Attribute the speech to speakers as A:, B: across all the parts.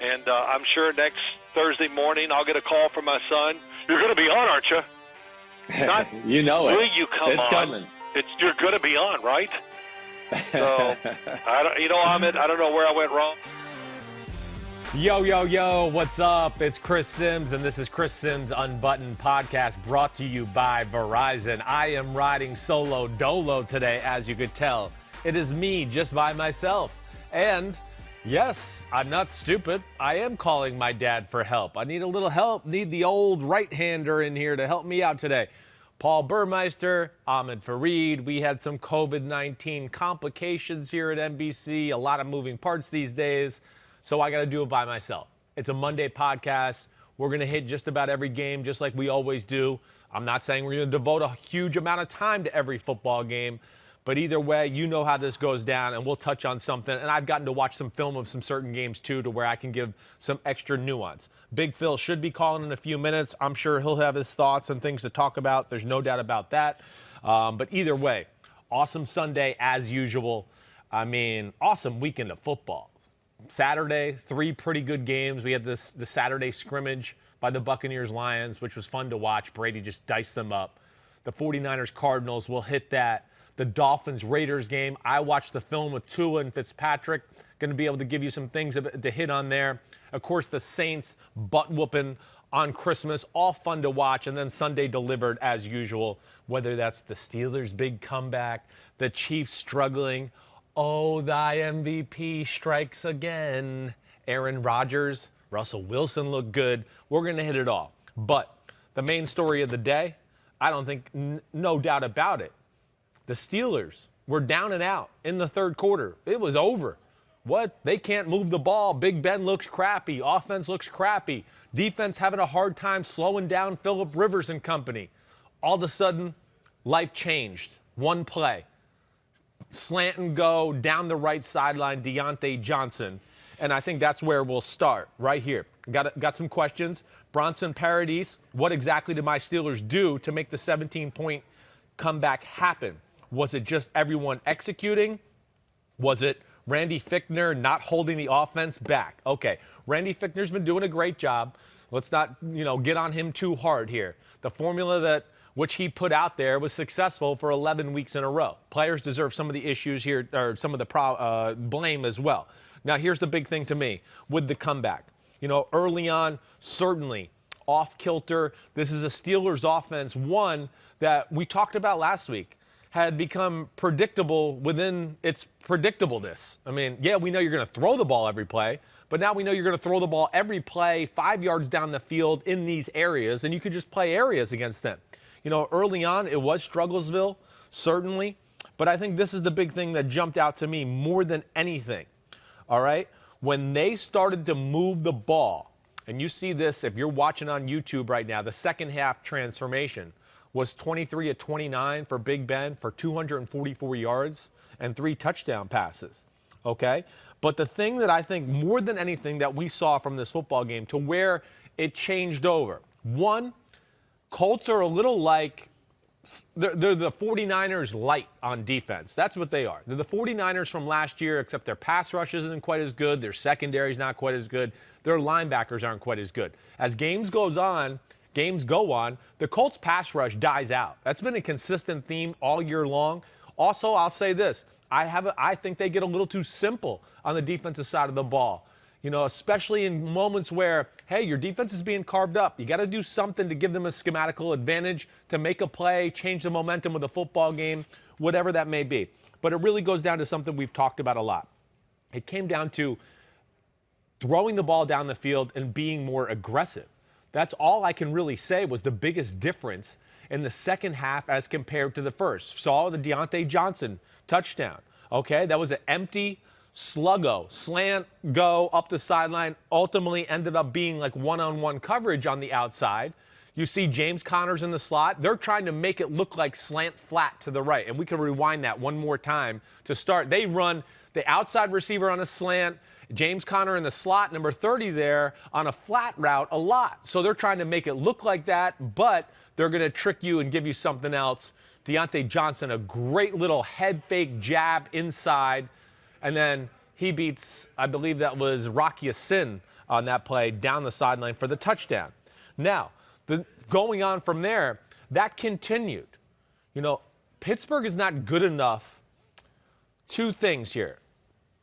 A: And I'm sure next Thursday morning I'll get a call from my son. You're going to be on, aren't you? Not,
B: you know it.
A: Will you come
B: it's
A: on?
B: Coming.
A: You're going to be on, right? So, Ahmed, I don't know where I went wrong.
C: Yo, what's up? It's Chris Sims, and this is Chris Sims' Unbuttoned podcast brought to you by Verizon. I am riding solo dolo today, as you could tell. It is me, just by myself. And, yes, I'm not stupid. I am calling my dad for help. I need a little help. Need the old right-hander in here to help me out today. Paul Burmeister, Ahmed Fareed. We had some COVID-19 complications here at NBC. A lot of moving parts these days. So I got to do it by myself. It's a Monday podcast. We're going to hit just about every game, just like we always do. I'm not saying we're going to devote a huge amount of time to every football game, but either way, you know how this goes down, and we'll touch on something. And I've gotten to watch some film of some certain games, too, to where I can give some extra nuance. Big Phil should be calling in a few minutes. I'm sure he'll have his thoughts and things to talk about. There's no doubt about that. But either way, awesome Sunday as usual. I mean, awesome weekend of football. Saturday, 3 pretty good games. We had the Saturday scrimmage by the Buccaneers Lions, which was fun to watch. Brady just diced them up. The 49ers Cardinals, will hit that. The Dolphins Raiders game. I watched the film with Tua and Fitzpatrick. Going to be able to give you some things to hit on there. Of course, the Saints butt whooping on Christmas. All fun to watch. And then Sunday delivered as usual, whether that's the Steelers' big comeback, the Chiefs struggling. Oh, thy MVP strikes again. Aaron Rodgers, Russell Wilson look good. We're going to hit it all. But the main story of the day, I don't think, no doubt about it. The Steelers were down and out in the third quarter. It was over. What? They can't move the ball. Big Ben looks crappy. Offense looks crappy. Defense having a hard time slowing down Phillip Rivers and company. All of a sudden, life changed. One play. Slant and go down the right sideline, Deontay Johnson. And I think that's where we'll start, right here. Got some questions. Bronson Paradis, what exactly did my Steelers do to make the 17-point comeback happen? Was it just everyone executing? Was it Randy Fichtner not holding the offense back? Okay, Randy Fichtner's been doing a great job. Let's not, get on him too hard here. The formula that which he put out there was successful for 11 weeks in a row. Players deserve some of the issues here, or some of the blame as well. Now, here's the big thing to me with the comeback. Early on, certainly off-kilter. This is a Steelers offense, one that we talked about last week, had become predictable within its predictableness. I mean, yeah, we know you're going to throw the ball every play, but now we know you're going to throw the ball every play 5 yards down the field in these areas, and you could just play areas against them. Early on, it was Strugglesville, certainly. But I think this is the big thing that jumped out to me more than anything. All right? When they started to move the ball, and you see this if you're watching on YouTube right now, the second half transformation was 23 of 29 for Big Ben for 244 yards and 3 touchdown passes. Okay? But the thing that I think more than anything that we saw from this football game to where it changed over, one, Colts are a little like, they're the 49ers light on defense. That's what they are. They're the 49ers from last year, except their pass rush isn't quite as good. Their secondary is not quite as good. Their linebackers aren't quite as good. As games go on, the Colts pass rush dies out. That's been a consistent theme all year long. Also, I'll say this. I think they get a little too simple on the defensive side of the ball. Especially in moments where, hey, your defense is being carved up. You got to do something to give them a schematical advantage to make a play, change the momentum of the football game, whatever that may be. But it really goes down to something we've talked about a lot. It came down to throwing the ball down the field and being more aggressive. That's all I can really say was the biggest difference in the second half as compared to the first. Saw the Deontay Johnson touchdown. Okay, that was an empty sluggo, slant, go up the sideline, ultimately ended up being like one-on-one coverage on the outside. You see James Conner's in the slot. They're trying to make it look like slant flat to the right. And we can rewind that one more time to start. They run the outside receiver on a slant, James Conner in the slot, number 30 there, on a flat route a lot. So they're trying to make it look like that, but they're going to trick you and give you something else. Deontay Johnson, a great little head fake jab inside. And then he beats, I believe that was Rocky Sin on that play down the sideline for the touchdown. Now, going on from there, that continued. Pittsburgh is not good enough. Two things here.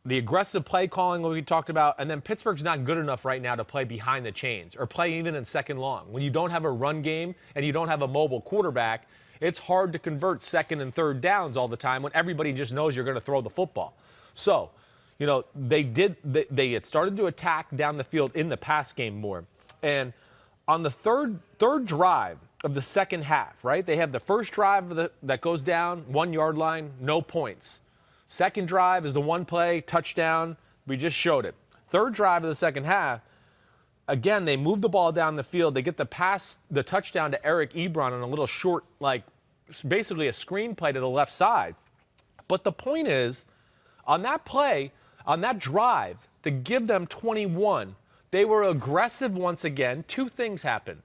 C: The aggressive play calling, what we talked about, and then Pittsburgh's not good enough right now to play behind the chains or play even in second long. When you don't have a run game and you don't have a mobile quarterback, it's hard to convert second and third downs all the time when everybody just knows you're going to throw the football. So, they had started to attack down the field in the pass game more. And on the third drive of the second half, right, they have the first drive that goes down, 1 yard line, no points. Second drive is the one play, touchdown. We just showed it. Third drive of the second half, again, they move the ball down the field. They get the touchdown to Eric Ebron on a little short, basically a screen play to the left side. But the point is, on that play, on that drive, to give them 21, they were aggressive once again. Two things happened,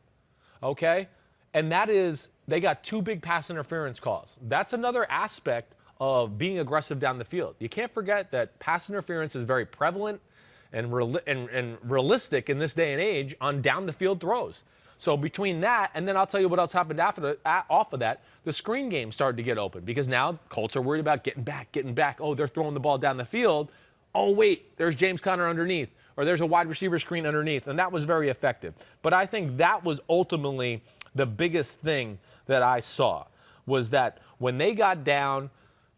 C: okay? And that is they got 2 big pass interference calls. That's another aspect of being aggressive down the field. You can't forget that pass interference is very prevalent and realistic in this day and age on down the field throws. So between that, and then I'll tell you what else happened off of that, the screen game started to get open because now Colts are worried about getting back. Oh, they're throwing the ball down the field. Oh, wait, there's James Conner underneath, or there's a wide receiver screen underneath, and that was very effective. But I think that was ultimately the biggest thing that I saw was that when they got down,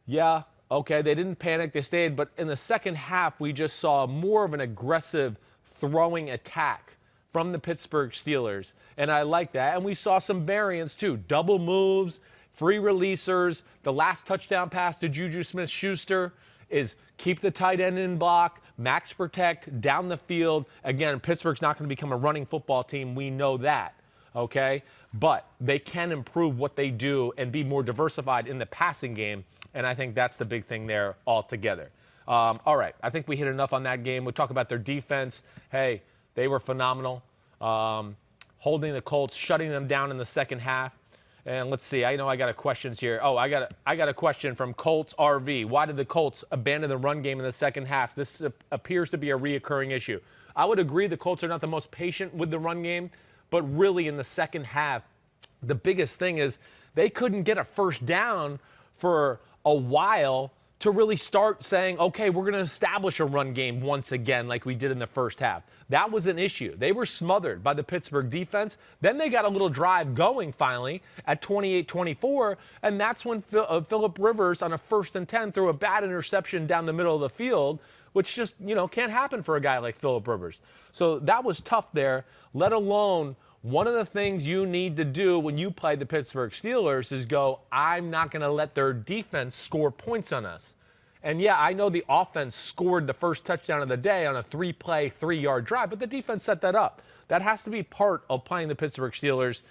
C: yeah, okay, they didn't panic, they stayed, but in the second half, we just saw more of an aggressive throwing attack from the Pittsburgh Steelers, and I like that. And we saw some variance, too. Double moves, free releasers. The last touchdown pass to Juju Smith-Schuster is keep the tight end in block, max protect, down the field. Again, Pittsburgh's not going to become a running football team. We know that, okay? But they can improve what they do and be more diversified in the passing game, and I think that's the big thing there altogether. All right, I think we hit enough on that game. We'll talk about their defense. Hey, they were phenomenal, holding the Colts, shutting them down in the second half. And let's see, I know I got questions here. Oh, I got a question from Colts RV. Why did the Colts abandon the run game in the second half? This appears to be a reoccurring issue. I would agree the Colts are not the most patient with the run game, but really in the second half, the biggest thing is they couldn't get a first down for a while to really start saying, okay, we're going to establish a run game once again like we did in the first half. That was an issue. They were smothered by the Pittsburgh defense. Then they got a little drive going finally at 28-24, and that's when Phillip Rivers on a 1st and 10 threw a bad interception down the middle of the field, which just, can't happen for a guy like Phillip Rivers. So that was tough there, let alone one of the things you need to do when you play the Pittsburgh Steelers is go, I'm not going to let their defense score points on us. And, yeah, I know the offense scored the first touchdown of the day on a 3-play, 3-yard drive, but the defense set that up. That has to be part of playing the Pittsburgh Steelers.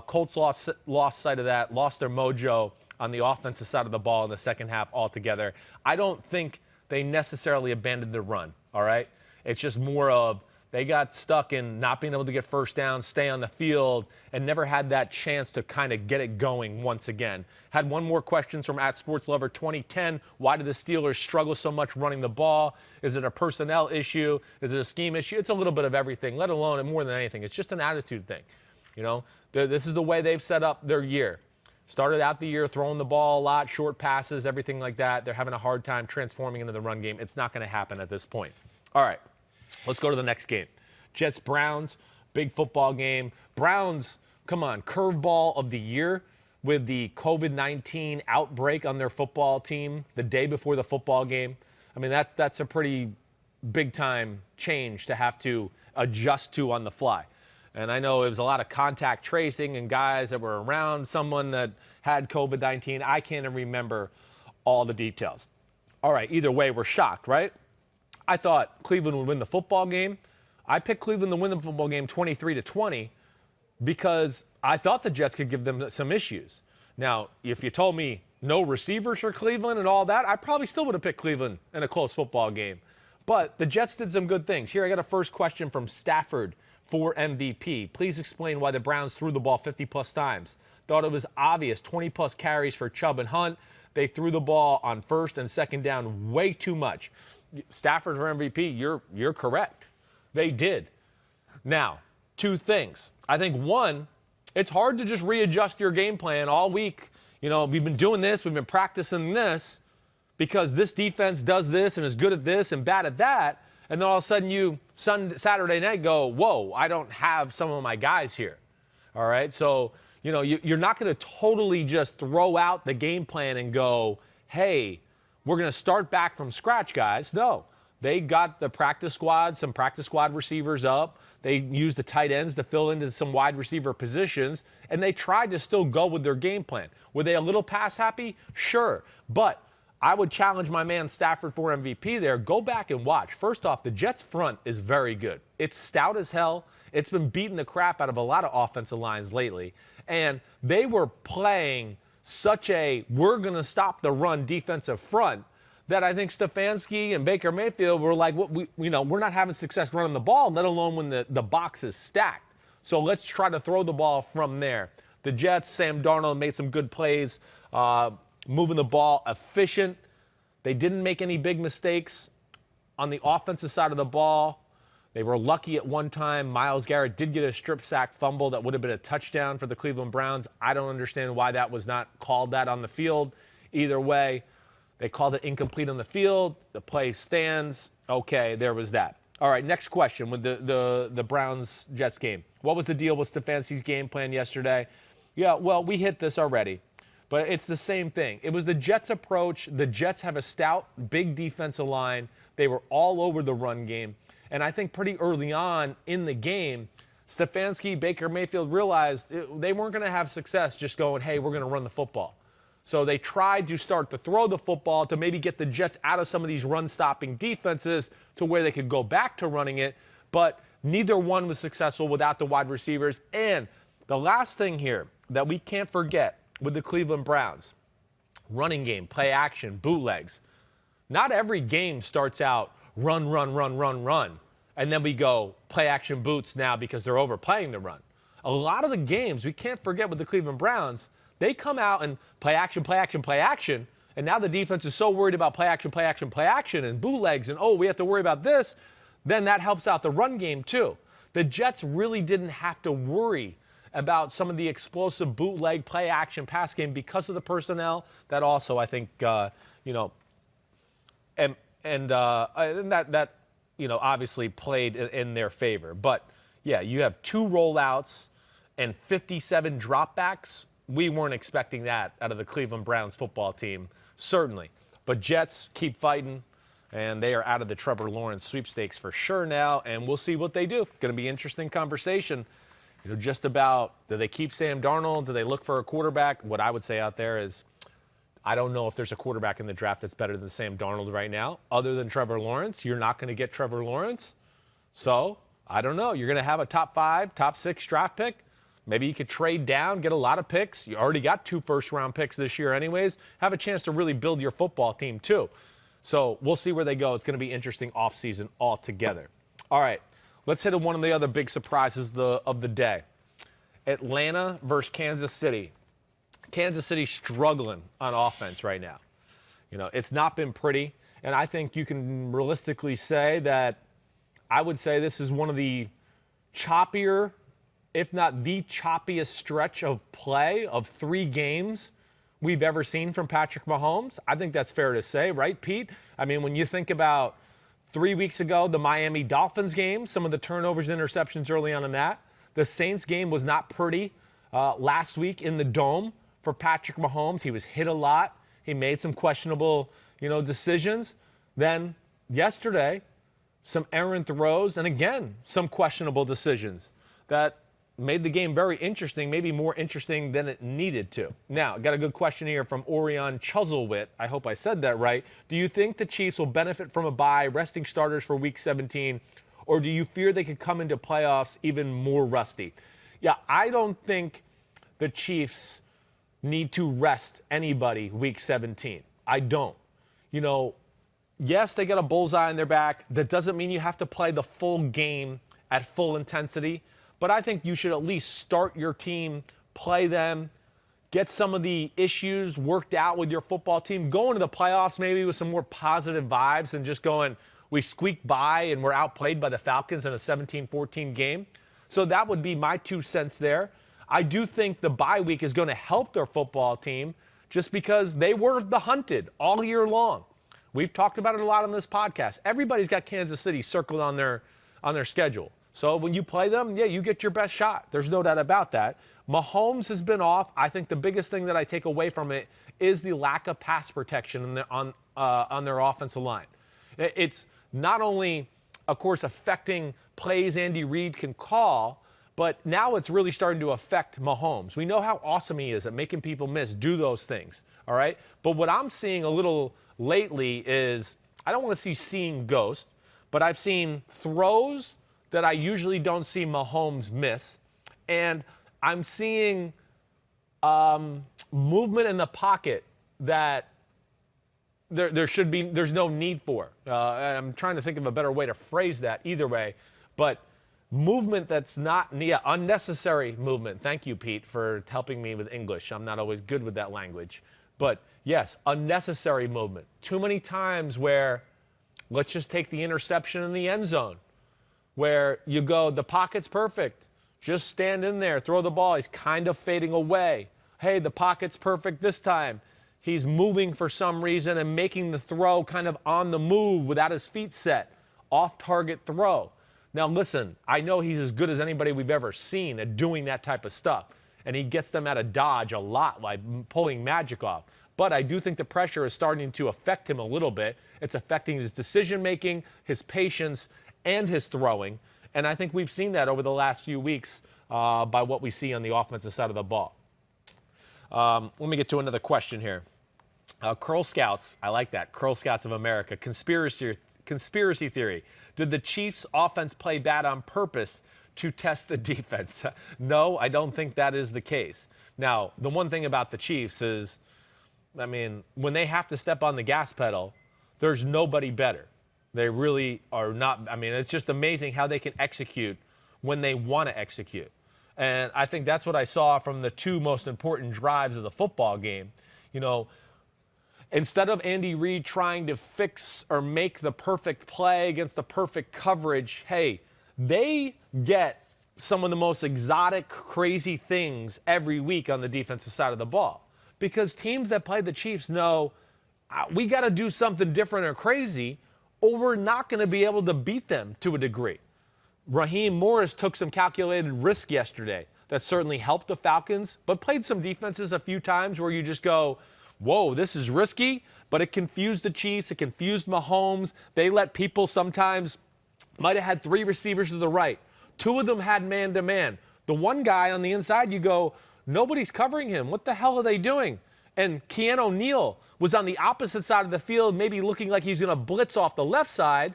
C: Colts lost sight of that, lost their mojo on the offensive side of the ball in the second half altogether. I don't think they necessarily abandoned the run, all right? It's just more of they got stuck in not being able to get first down, stay on the field, and never had that chance to kind of get it going once again. Had one more question from @SportsLover2010. Why did the Steelers struggle so much running the ball? Is it a personnel issue? Is it a scheme issue? It's a little bit of everything, let alone, and more than anything, it's just an attitude thing. This is the way they've set up their year. Started out the year throwing the ball a lot, short passes, everything like that. They're having a hard time transforming into the run game. It's not going to happen at this point. All right. Let's go to the next game. Jets-Browns, big football game. Browns, come on, curveball of the year with the COVID-19 outbreak on their football team the day before the football game. I mean, that's a pretty big-time change to have to adjust to on the fly. And I know it was a lot of contact tracing and guys that were around someone that had COVID-19. I can't even remember all the details. All right, either way, we're shocked, right? I thought Cleveland would win the football game. I picked Cleveland to win the football game 23-20 because I thought the Jets could give them some issues. Now, if you told me no receivers for Cleveland and all that, I probably still would have picked Cleveland in a close football game. But the Jets did some good things. Here I got a first question from Stafford for MVP. Please explain why the Browns threw the ball 50-plus times. Thought it was obvious, 20-plus carries for Chubb and Hunt. They threw the ball on first and second down way too much. Stafford for MVP, you're correct. They did. Now, two things. I think, one, it's hard to just readjust your game plan all week. We've been doing this, we've been practicing this because this defense does this and is good at this and bad at that. And then all of a sudden Saturday night go, whoa, I don't have some of my guys here. All right, so, you're not going to totally just throw out the game plan and go, hey, we're going to start back from scratch, guys. No, they got the practice squad, some practice squad receivers up. They used the tight ends to fill into some wide receiver positions, and they tried to still go with their game plan. Were they a little pass happy? Sure. But I would challenge my man Stafford for MVP there. Go back and watch. First off, the Jets' front is very good. It's stout as hell. It's been beating the crap out of a lot of offensive lines lately. And they were playing such a we're going to stop the run defensive front that I think Stefanski and Baker Mayfield were like, we're not having success running the ball, let alone when the box is stacked. So let's try to throw the ball from there. The Jets, Sam Darnold made some good plays, moving the ball efficient. They didn't make any big mistakes on the offensive side of the ball. They were lucky at one time. Myles Garrett did get a strip sack fumble that would have been a touchdown for the Cleveland Browns. I don't understand why that was not called that on the field. Either way, they called it incomplete on the field. The play stands. Okay, there was that. All right, next question with the Browns-Jets game. What was the deal with Stefanski's game plan yesterday? Yeah, well, we hit this already, but it's the same thing. It was the Jets' approach. The Jets have a stout, big defensive line. They were all over the run game. And I think pretty early on in the game, Stefanski, Baker Mayfield realized they weren't going to have success just going, hey, we're going to run the football. So they tried to start to throw the football to maybe get the Jets out of some of these run-stopping defenses to where they could go back to running it. But neither one was successful without the wide receivers. And the last thing here that we can't forget with the Cleveland Browns, running game, play action, bootlegs. Not every game starts out run, and then we go play action boots now because they're overplaying the run. A lot of the games, we can't forget with the Cleveland Browns, they come out and play action, and now the defense is so worried about play action, and bootlegs, and we have to worry about this, then that helps out the run game too. The Jets really didn't have to worry about some of the explosive bootleg play action pass game because of the personnel. That also, I think, that obviously played in their favor. But yeah, you have 2 rollouts and 57 dropbacks. We weren't expecting that out of the Cleveland Browns football team, certainly. But Jets keep fighting, and they are out of the Trevor Lawrence sweepstakes for sure now, and we'll see what they do. Going to be an interesting conversation, just about do they keep Sam Darnold? Do they look for a quarterback? What I would say out there is I don't know if there's a quarterback in the draft that's better than Sam Darnold right now. Other than Trevor Lawrence, you're not going to get Trevor Lawrence. So, I don't know. You're going to have a top 5, top 6 draft pick. Maybe you could trade down, get a lot of picks. You already got 2 first-round picks this year anyways. Have a chance to really build your football team too. So, we'll see where they go. It's going to be interesting offseason altogether. All right, let's hit on one of the other big surprises of the day. Atlanta versus Kansas City. Kansas City struggling on offense right now. It's not been pretty. And I think you can realistically say that I would say this is one of the choppier, if not the choppiest stretch of play of 3 games we've ever seen from Patrick Mahomes. I think that's fair to say, right, Pete? I mean, when you think about 3 weeks ago, the Miami Dolphins game, some of the turnovers, interceptions early on in that. The Saints game was not pretty last week in the Dome for Patrick Mahomes. He was hit a lot. He made some questionable, decisions. Then yesterday, some errant throws, and again, some questionable decisions that made the game very interesting, maybe more interesting than it needed to. Now, got a good question here from Orion Chuzzlewit. I hope I said that right. Do you think the Chiefs will benefit from a bye, resting starters for Week 17, or do you fear they could come into playoffs even more rusty? Yeah, I don't think the Chiefs need to rest anybody Week 17. I don't. Yes, they got a bullseye on their back. That doesn't mean you have to play the full game at full intensity. But I think you should at least start your team, play them, get some of the issues worked out with your football team, go into the playoffs maybe with some more positive vibes and just going, we squeaked by and were outplayed by the Falcons in a 17-14 game. So that would be my 2 cents there. I do think the bye week is going to help their football team just because they were the hunted all year long. We've talked about it a lot on this podcast. Everybody's got Kansas City circled on their schedule. So when you play them, yeah, you get your best shot. There's no doubt about that. Mahomes has been off. I think the biggest thing that I take away from it is the lack of pass protection on their offensive line. It's not only, of course, affecting plays Andy Reid can call, but now it's really starting to affect Mahomes. We know how awesome he is at making people miss, do those things, all right? But what I'm seeing a little lately is, I don't want to see seeing ghost, but I've seen throws that I usually don't see Mahomes miss, and I'm seeing movement in the pocket that there's no need for. I'm trying to think of a better way to phrase that either way, but movement that's not unnecessary movement. Thank you, Pete, for helping me with English. I'm not always good with that language. But yes, unnecessary movement. Too many times where, let's just take the interception in the end zone, where you go, the pocket's perfect. Just stand in there, throw the ball. He's kind of fading away. Hey, the pocket's perfect this time. He's moving for some reason and making the throw kind of on the move without his feet set. Off-target throw. Now, listen, I know he's as good as anybody we've ever seen at doing that type of stuff. And he gets them out of dodge a lot, like pulling magic off. But I do think the pressure is starting to affect him a little bit. It's affecting his decision-making, his patience, and his throwing. And I think we've seen that over the last few weeks by what we see on the offensive side of the ball. Let me get to another question here. Curl Scouts, I like that. Curl Scouts of America. Conspiracy theory. Did the Chiefs' offense play bad on purpose to test the defense? No, I don't think that is the case. Now, the one thing about the Chiefs is, I mean, when they have to step on the gas pedal, there's nobody better. They really are not. I mean, it's just amazing how they can execute when they want to execute. And I think that's what I saw from the 2 most important drives of the football game. You know, instead of Andy Reid trying to fix or make the perfect play against the perfect coverage, hey, they get some of the most exotic, crazy things every week on the defensive side of the ball. Because teams that play the Chiefs know we got to do something different or crazy, or we're not going to be able to beat them to a degree. Raheem Morris took some calculated risk yesterday. That certainly helped the Falcons, but played some defenses a few times where you just go, whoa, this is risky, but it confused the Chiefs. It confused Mahomes. They let people sometimes, might have had 3 receivers to the right. 2 of them had man-to-man. The one guy on the inside, you go, nobody's covering him. What the hell are they doing? And Keanu O'Neal was on the opposite side of the field, maybe looking like he's going to blitz off the left side,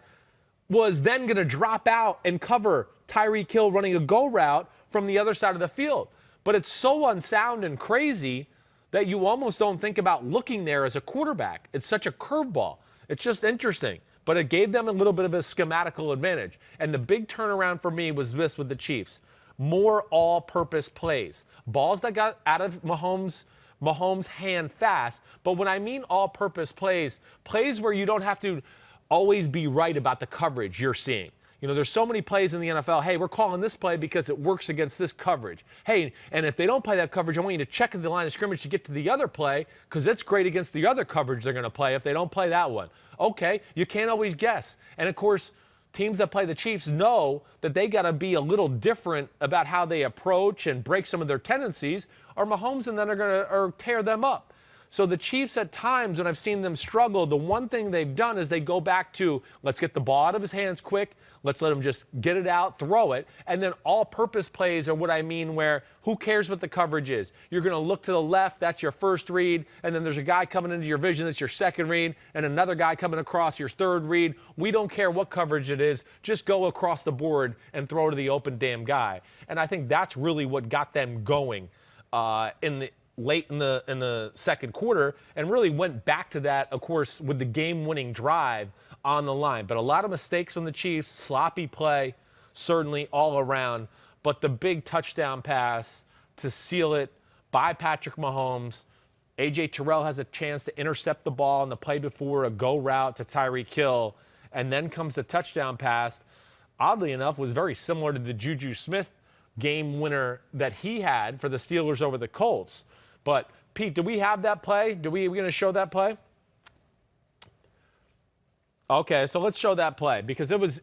C: was then going to drop out and cover Tyreek Hill running a go route from the other side of the field. But it's so unsound and crazy that you almost don't think about looking there as a quarterback. It's such a curveball. It's just interesting. But it gave them a little bit of a schematical advantage. And the big turnaround for me was this with the Chiefs. More all-purpose plays. Balls that got out of Mahomes' hand fast. But when I mean all-purpose plays, plays where you don't have to always be right about the coverage you're seeing. You know, there's so many plays in the NFL. Hey, we're calling this play because it works against this coverage. Hey, and if they don't play that coverage, I want you to check at the line of scrimmage to get to the other play because it's great against the other coverage they're going to play if they don't play that one. Okay, you can't always guess. And, of course, teams that play the Chiefs know that they got to be a little different about how they approach and break some of their tendencies, or Mahomes and then are going to tear them up. So the Chiefs at times, when I've seen them struggle, the one thing they've done is they go back to, let's get the ball out of his hands quick, let's let him just get it out, throw it, and then all-purpose plays are what I mean where who cares what the coverage is. You're going to look to the left, that's your first read, and then there's a guy coming into your vision, that's your second read, and another guy coming across your third read. We don't care what coverage it is, just go across the board and throw to the open damn guy. And I think that's really what got them going late in the second quarter, and really went back to that, of course, with the game-winning drive on the line. But a lot of mistakes from the Chiefs, sloppy play, certainly all around. But the big touchdown pass to seal it by Patrick Mahomes. A.J. Terrell has a chance to intercept the ball on the play before, a go route to Tyreek Hill. and then comes the touchdown pass. Oddly enough, was very similar to the Juju Smith game winner that he had for the Steelers over the Colts. But, Pete, do we have that play? Are we going to show that play? Okay, so let's show that play because it was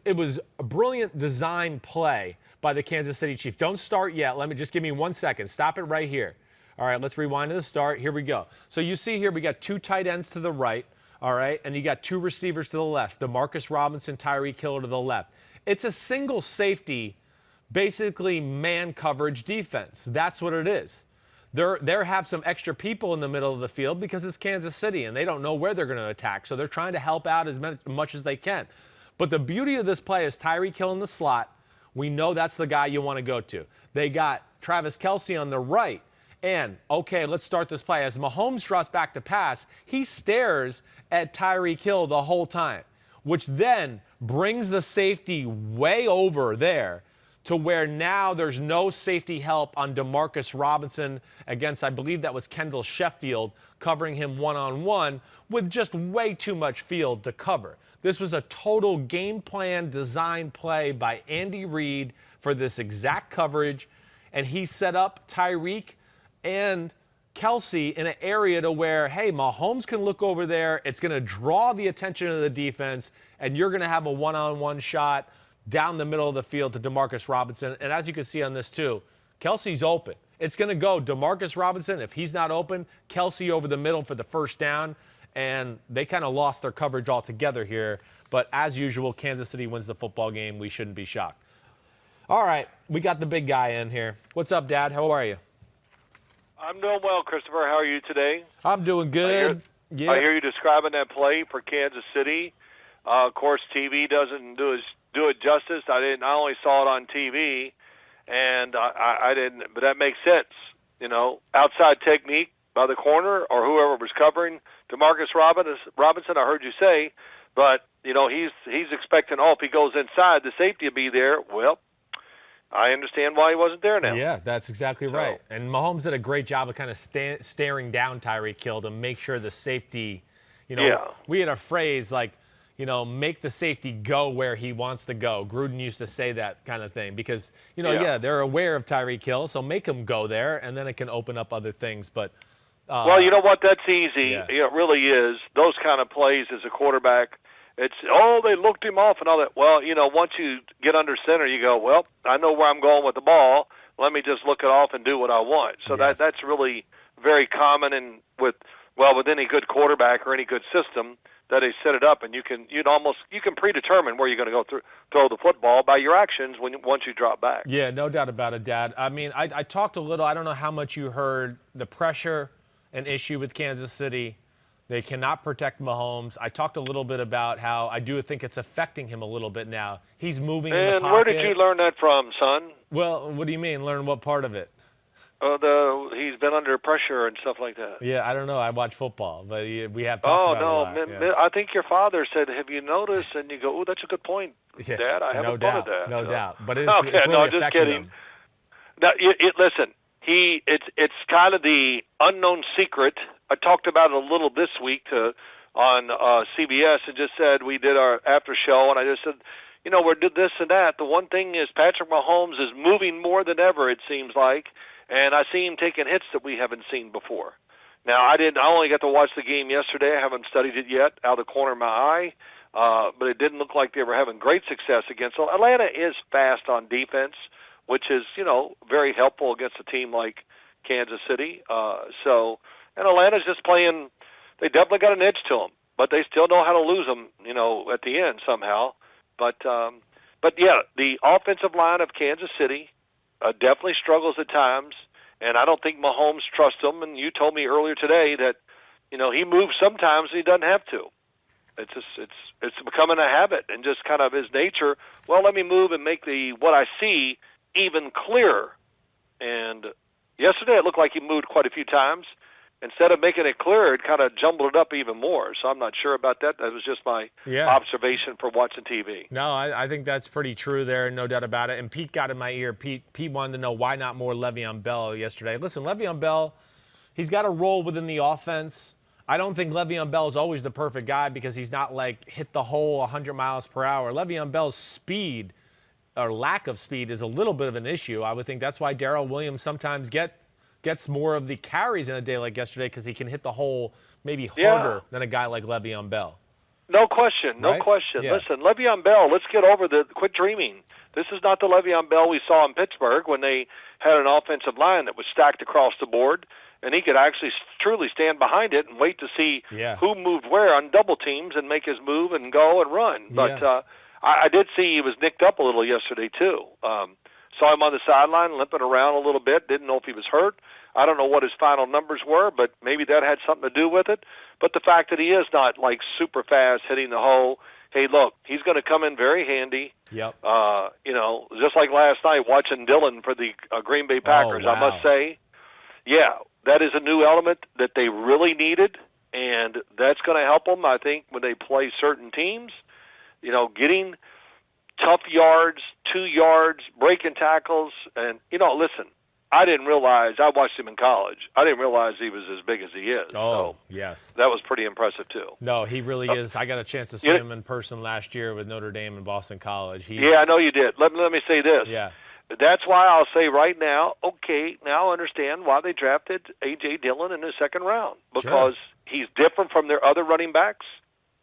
C: a brilliant design play by the Kansas City Chiefs. Don't start yet. Just give me 1 second. Stop it right here. All right, let's rewind to the start. Here we go. So you see here we got 2 tight ends to the right, all right, and you got 2 receivers to the left, DeMarcus Robinson, Tyreek Hill to the left. It's a single safety, basically man coverage defense. That's what it is. They have some extra people in the middle of the field because it's Kansas City, and they don't know where they're going to attack, so they're trying to help out as much as they can. But the beauty of this play is Tyreek Hill in the slot. We know that's the guy you want to go to. They got Travis Kelce on the right. And, okay, let's start this play. As Mahomes drops back to pass, he stares at Tyreek Hill the whole time, which then brings the safety way over there to where now there's no safety help on DeMarcus Robinson against, I believe that was Kendall Sheffield, covering him one-on-one with just way too much field to cover. This was a total game plan design play by Andy Reid for this exact coverage, and he set up Tyreek and Kelce in an area to where, hey, Mahomes can look over there. It's going to draw the attention of the defense, and you're going to have a one-on-one shot down the middle of the field to DeMarcus Robinson. And as you can see on this too, Kelce's open. It's going to go DeMarcus Robinson. If he's not open, Kelce over the middle for the first down. And they kind of lost their coverage altogether here. But as usual, Kansas City wins the football game. We shouldn't be shocked. All right, we got the big guy in here. What's up, Dad? How are you?
A: I'm doing well, Christopher. How are you today?
C: I'm doing good.
A: I hear you describing that play for Kansas City. Of course, TV doesn't do it justice. I only saw it on TV, and I didn't. But that makes sense. You know, outside technique by the corner or whoever was covering DeMarcus Robinson. I heard you say, but you know he's expecting. Oh, if he goes inside, the safety will be there. Well, I understand why he wasn't there now.
C: Yeah, that's exactly right. And Mahomes did a great job of kind of staring down Tyreek Hill to make sure the safety, we had a phrase like, make the safety go where he wants to go. Gruden used to say that kind of thing because, they're aware of Tyreek Hill, so make him go there, and then it can open up other things. But
A: well, you know what? That's easy. Yeah. It really is. Those kind of plays as a quarterback, it's, they looked him off and all that. Well, once you get under center, you go, well, I know where I'm going with the ball. Let me just look it off and do what I want. So
C: yes.
A: that's really very common and with any good quarterback or any good system that they set it up, and you can predetermine where you're going to throw the football by your actions once you drop back.
C: Yeah, no doubt about it, Dad. I mean, I talked a little. I don't know how much you heard the pressure and issue with Kansas City. They cannot protect Mahomes. I talked a little bit about how I do think it's affecting him a little bit now. He's moving in the pocket.
A: And where did you learn that from, son?
C: Well, what do you mean, learn what part of it?
A: He's been under pressure and stuff like that.
C: Yeah, I don't know. I watch football, but we have talked about it a lot.
A: Yeah. I think your father said, have you noticed? And you go, that's a good point,
C: yeah,
A: Dad. I haven't thought of that.
C: No doubt. But it's really
A: no, just kidding.
C: Him.
A: Now, listen, it's kind of the unknown secret. I talked about it a little this week on CBS and just said we did our after show, and I just said, we did this and that. The one thing is Patrick Mahomes is moving more than ever, it seems like, and I see him taking hits that we haven't seen before. Now, I only got to watch the game yesterday. I haven't studied it yet out of the corner of my eye, but it didn't look like they were having great success against. So Atlanta is fast on defense, which is, very helpful against a team like Kansas City. And Atlanta's just playing, they definitely got an edge to them, but they still know how to lose them, at the end somehow. But yeah, the offensive line of Kansas City definitely struggles at times, and I don't think Mahomes trusts them. And you told me earlier today that, he moves sometimes and he doesn't have to. It's becoming a habit and just kind of his nature. Well, let me move and make what I see even clearer. And yesterday it looked like he moved quite a few times. Instead of making it clearer, it kind of jumbled it up even more. So I'm not sure about that. That was just my observation from watching TV.
C: No, I think that's pretty true there, no doubt about it. And Pete got in my ear. Pete wanted to know why not more Le'Veon Bell yesterday. Listen, Le'Veon Bell, he's got a role within the offense. I don't think Le'Veon Bell is always the perfect guy because he's not like hit the hole 100 miles per hour. Le'Veon Bell's speed or lack of speed is a little bit of an issue. I would think that's why Darrell Williams sometimes gets more of the carries in a day like yesterday because he can hit the hole maybe harder than a guy like Le'Veon Bell.
A: No question, no question.
C: Yeah.
A: Listen, Le'Veon Bell, let's get over quit dreaming. This is not the Le'Veon Bell we saw in Pittsburgh when they had an offensive line that was stacked across the board, and he could actually truly stand behind it and wait to see who moved where on double teams and make his move and go and run. But I did see he was nicked up a little yesterday too. Saw him on the sideline limping around a little bit, didn't know if he was hurt. I don't know what his final numbers were, but maybe that had something to do with it. But the fact that he is not like super fast hitting the hole, hey, look, he's going to come in very handy.
C: Yep.
A: You know, just like last night watching Dylan for the Green Bay Packers,
C: wow.
A: I must say, that is a new element that they really needed, and that's going to help them, I think, when they play certain teams. You know, getting tough yards, 2 yards, breaking tackles, and, you know, listen, I didn't realize, I watched him in college, I didn't realize he was as big as he is.
C: Oh, yes.
A: That was pretty impressive, too.
C: No, he really is. I got a chance to see him in person last year with Notre Dame and Boston College.
A: Yeah, I know you did. Let me say this.
C: Yeah.
A: That's why I'll say right now, okay, now I understand why they drafted A.J. Dillon in the second round, because he's different from their other running backs,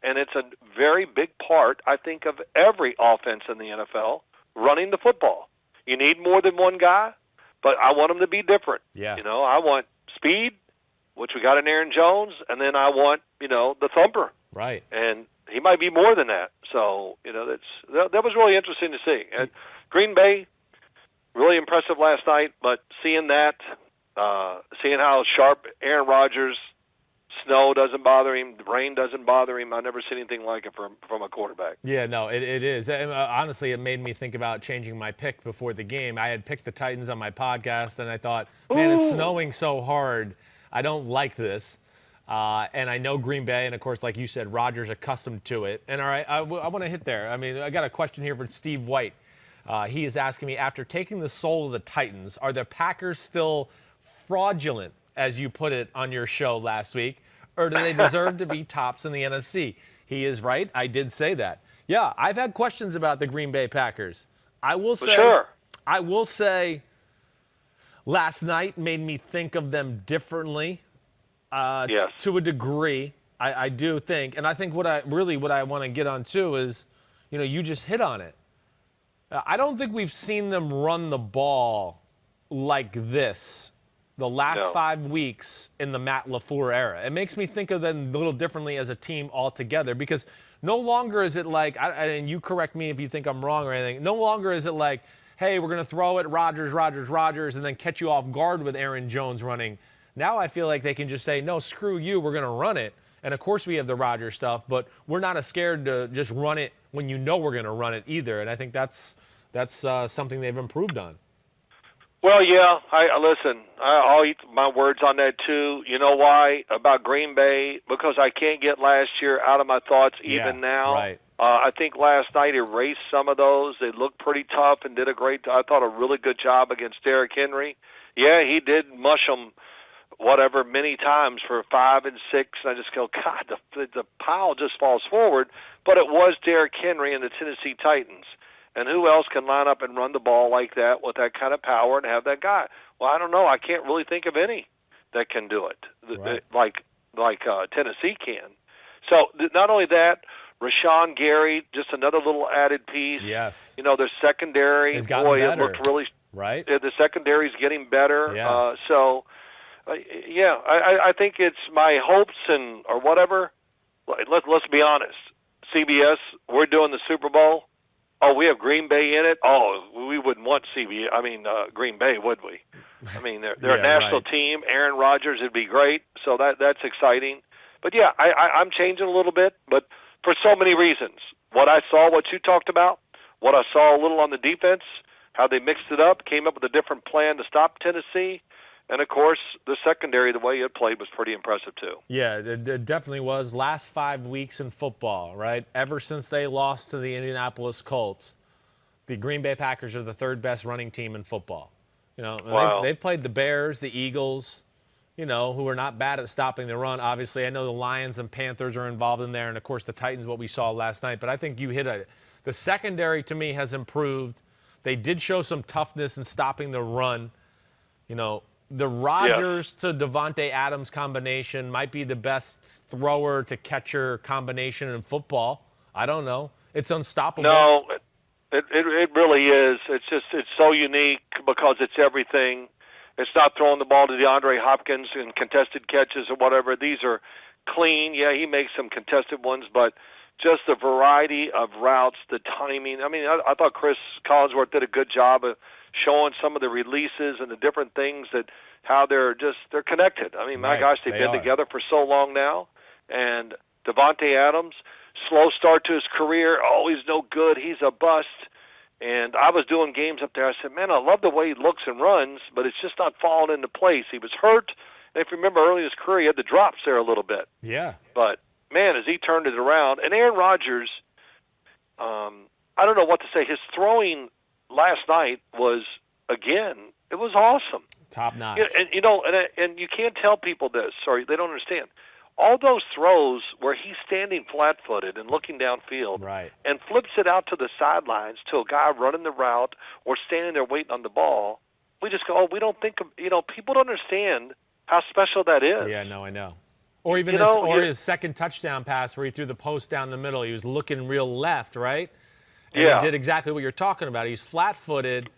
A: and it's a very big part, I think, of every offense in the NFL, running the football. You need more than one guy, but I want them to be different.
C: Yeah.
A: You know, I want speed, which we got in Aaron Jones, and then I want, you know, the thumper.
C: Right.
A: And he might be more than that. So, you know, that was really interesting to see. And Green Bay, really impressive last night, but seeing that, seeing how sharp Aaron Rodgers, snow doesn't bother him, the rain doesn't bother him. I've never seen anything like it from a quarterback.
C: Yeah, no, it is. Honestly, it made me think about changing my pick before the game. I had picked the Titans on my podcast, and I thought, man, it's snowing so hard. I don't like this. And I know Green Bay, and, of course, like you said, Rodgers accustomed to it. And, all right, I want to hit there. I mean, I got a question here from Steve White. He is asking me, after taking the soul of the Titans, are the Packers still fraudulent, as you put it on your show last week, or do they deserve to be tops in the NFC? He is right. I did say that. Yeah, I've had questions about the Green Bay Packers. I will say last night made me think of them differently to a degree. I do think, and I think what I want to get on too is, you know, you just hit on it. I don't think we've seen them run the ball like this the last 5 weeks in the Matt LaFleur era. It makes me think of them a little differently as a team altogether, because no longer is it like, and you correct me if you think I'm wrong or anything, no longer is it like, hey, we're going to throw it Rodgers, and then catch you off guard with Aaron Jones running. Now I feel like they can just say, no, screw you, we're going to run it. And, of course, we have the Rodgers stuff, but we're not as scared to just run it when you know we're going to run it either. And I think that's something they've improved on.
A: Well, yeah, I'll eat my words on that too. You know why? About Green Bay, because I can't get last year out of my thoughts even now.
C: Right.
A: I think last night erased some of those. They looked pretty tough and did I thought, a really good job against Derrick Henry. Yeah, he did mush them, many times for 5 and 6. And I just go, God, the pile just falls forward. But it was Derrick Henry and the Tennessee Titans. And who else can line up and run the ball like that with that kind of power and have that guy? Well, I don't know. I can't really think of any that can do it, like Tennessee can. So not only that, Rashawn Gary, just another little added piece.
C: Yes.
A: You know, their secondary,
C: it looked
A: really
C: right.
A: The secondary's getting better.
C: Yeah.
A: I think it's my hopes or whatever. Let's be honest. CBS, we're doing the Super Bowl. Oh, we have Green Bay in it. Oh, we wouldn't want Green Bay, would we? I mean, they're a national team. Aaron Rodgers would be great, so that's exciting. But yeah, I'm changing a little bit, but for so many reasons. What I saw, what you talked about, what I saw a little on the defense, how they mixed it up, came up with a different plan to stop Tennessee. And, of course, the secondary, the way it played, was pretty impressive, too.
C: Yeah, it definitely was. Last 5 weeks in football, right? Ever since they lost to the Indianapolis Colts, the Green Bay Packers are the third best running team in football. You know,
A: wow.
C: They've played the Bears, the Eagles, who are not bad at stopping the run. Obviously, I know the Lions and Panthers are involved in there, and, of course, the Titans, what we saw last night. But I think you hit it. The secondary, to me, has improved. They did show some toughness in stopping the run. The Rodgers to Devontae Adams combination might be the best thrower to catcher combination in football. I don't know. It's unstoppable.
A: No, it really is. It's so unique because it's everything. It's not throwing the ball to DeAndre Hopkins in contested catches or whatever. These are clean. Yeah, he makes some contested ones, but just the variety of routes, the timing. I mean, I thought Chris Collinsworth did a good job of showing some of the releases and the different things that how they're connected. I mean, my gosh, they've been together for so long now. And Devontae Adams, slow start to his career, always no good. He's a bust. And I was doing games up there. I said, man, I love the way he looks and runs, but it's just not falling into place. He was hurt. And if you remember early in his career, he had the drops there a little bit.
C: Yeah.
A: But, man, as he turned it around. And Aaron Rodgers, I don't know what to say. His throwing last night was, again, it was awesome.
C: Top notch.
A: And you can't tell people this, or they don't understand. All those throws where he's standing flat-footed and looking downfield and flips it out to the sidelines to a guy running the route or standing there waiting on the ball, we just go, we don't think of, people don't understand how special that is.
C: Yeah, no, I know. Or even his second touchdown pass where he threw the post down the middle. He was looking real left, right? And he did exactly what you're talking about. He's flat-footed,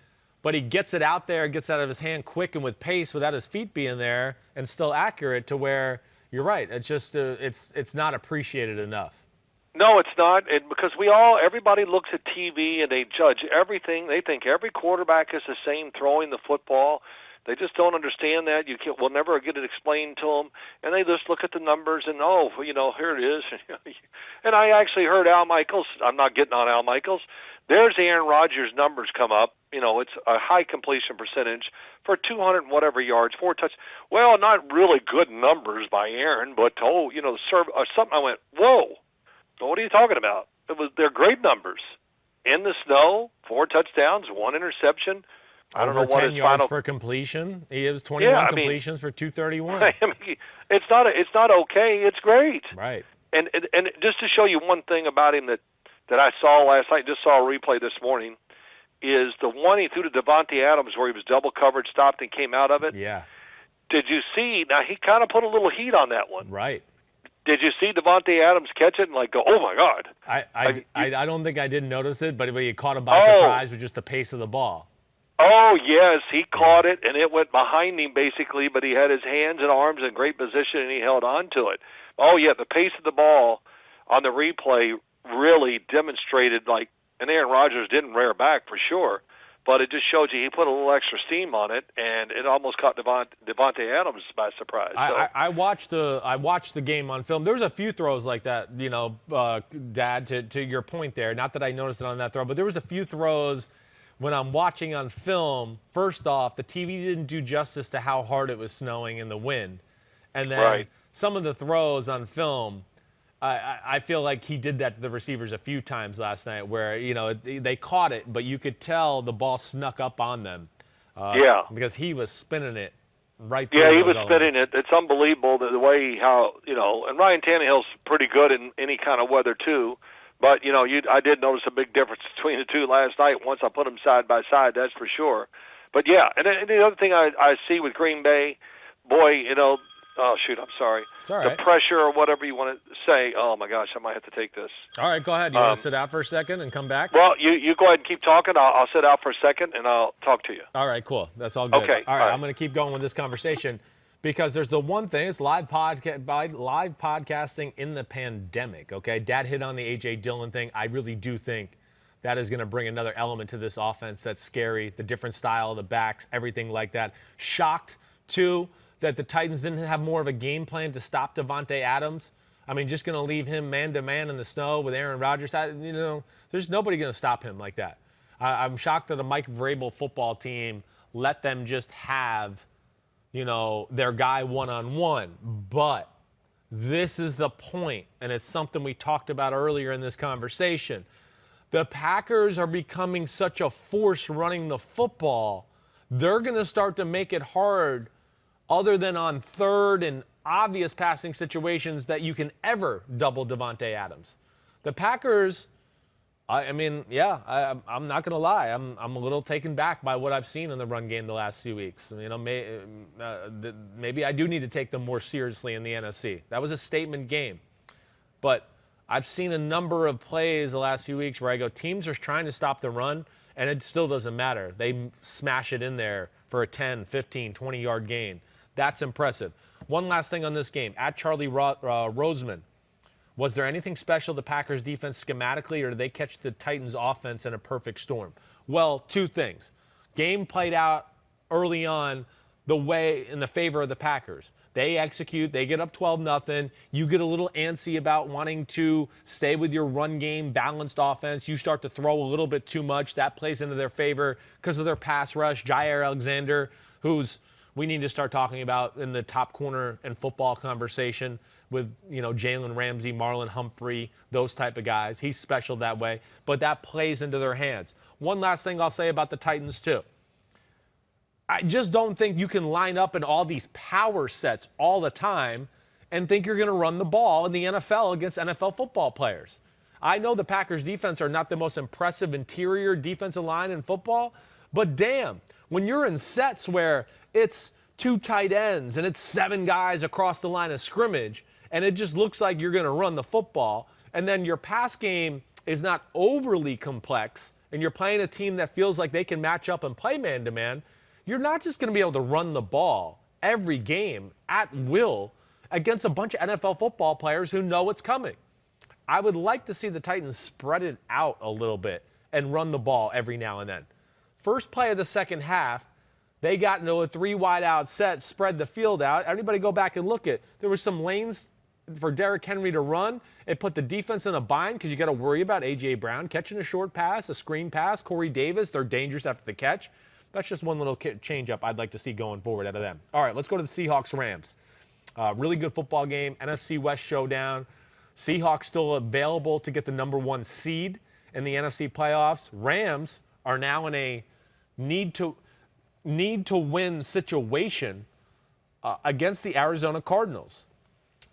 C: but he gets it out there, gets it out of his hand quick and with pace without his feet being there and still accurate to where – you're right. It's just it's not appreciated enough.
A: No, it's not, because everybody looks at TV and they judge everything. They think every quarterback is the same throwing the football. They just don't understand that. We'll never get it explained to them, and they just look at the numbers and here it is. And I actually heard Al Michaels. I'm not getting on Al Michaels. There's Aaron Rodgers' numbers come up. It's a high completion percentage for 200 and whatever yards, 4 touchdowns. Well, not really good numbers by Aaron, but something. I went, whoa, what are you talking about? They're great numbers. In the snow, 4 touchdowns, 1 interception. I don't know what
C: 10
A: his
C: yards
A: final
C: per completion. He has 21 completions for 231.
A: I mean, it's not okay. It's great.
C: Right.
A: And just to show you one thing about him that I saw last night, just saw a replay this morning, is the one he threw to Devontae Adams where he was double covered, stopped, and came out of it.
C: Yeah.
A: Did you see? Now, he kind of put a little heat on that one.
C: Right.
A: Did you see Devontae Adams catch it and go, oh, my God?
C: I don't think I didn't notice it, but he caught him by surprise with just the pace of the ball.
A: Oh, yes, he caught it, and it went behind him basically, but he had his hands and arms in great position, and he held on to it. Oh, yeah, the pace of the ball on the replay really demonstrated, and Aaron Rodgers didn't rear back for sure, but it just showed you he put a little extra steam on it, and it almost caught Devontae Adams by surprise.
C: I watched the game on film. There was a few throws like that, Dad, to your point there. Not that I noticed it on that throw, but there was a few throws when I'm watching on film. First off, the TV didn't do justice to how hard it was snowing in the wind. And then some of the throws on film, I feel like he did that to the receivers a few times last night where, they caught it, but you could tell the ball snuck up on them. Because he was spinning it right through
A: he was spinning it. It's unbelievable the way and Ryan Tannehill's pretty good in any kind of weather too. But, I did notice a big difference between the two last night once I put them side by side, that's for sure. But, and the other thing I see with Green Bay, boy, oh, shoot, I'm sorry.
C: It's all right.
A: The pressure or whatever you want to say, oh, my gosh, I might have to take this.
C: All right, go ahead. You want to sit out for a second and come back?
A: Well, you go ahead and keep talking. I'll sit out for a second, and I'll talk to you.
C: All right, cool. That's all good.
A: Okay.
C: All right, I'm going to keep going with this conversation. Because there's the one thing, it's live podcasting in the pandemic, okay? Dad hit on the A.J. Dillon thing. I really do think that is going to bring another element to this offense that's scary, the different style, the backs, everything like that. Shocked, too, that the Titans didn't have more of a game plan to stop Devontae Adams. I mean, just going to leave him man-to-man in the snow with Aaron Rodgers. There's nobody going to stop him like that. I'm shocked that a Mike Vrabel football team let them just have their guy one-on-one. But this is the point, and it's something we talked about earlier in this conversation. The Packers are becoming such a force running the football, they're going to start to make it hard other than on third and obvious passing situations that you can ever double Devontae Adams. The Packers, I'm not going to lie. I'm a little taken back by what I've seen in the run game the last few weeks. Maybe I do need to take them more seriously in the NFC. That was a statement game. But I've seen a number of plays the last few weeks where I go, teams are trying to stop the run, and it still doesn't matter. They smash it in there for a 10, 15, 20-yard gain. That's impressive. One last thing on this game. At Charlie Roseman, was there anything special the Packers defense schematically, or did they catch the Titans offense in a perfect storm? Well, two things. Game played out early on the way in the favor of the Packers. They execute, they get up 12-0. You get a little antsy about wanting to stay with your run game, balanced offense. You start to throw a little bit too much. That plays into their favor because of their pass rush. Jair Alexander, who's we need to start talking about in the top corner and football conversation with, Jalen Ramsey, Marlon Humphrey, those type of guys. He's special that way, but that plays into their hands. One last thing I'll say about the Titans too. I just don't think you can line up in all these power sets all the time and think you're going to run the ball in the NFL against NFL football players. I know the Packers defense are not the most impressive interior defensive line in football, but damn, when you're in sets where it's 2 tight ends and it's 7 guys across the line of scrimmage and it just looks like you're going to run the football, and then your pass game is not overly complex and you're playing a team that feels like they can match up and play man-to-man, you're not just going to be able to run the ball every game at will against a bunch of NFL football players who know what's coming. I would like to see the Titans spread it out a little bit and run the ball every now and then. First play of the second half, they got into a 3 wide out set, spread the field out. Everybody go back and look at, there were some lanes for Derrick Henry to run. It put the defense in a bind because you got to worry about A.J. Brown catching a short pass, a screen pass. Corey Davis, they're dangerous after the catch. That's just one little change-up I'd like to see going forward out of them. All right, let's go to the Seahawks-Rams. Really good football game, NFC West showdown. Seahawks still available to get the number 1 seed in the NFC playoffs. Rams are now in a need to win situation against the Arizona Cardinals.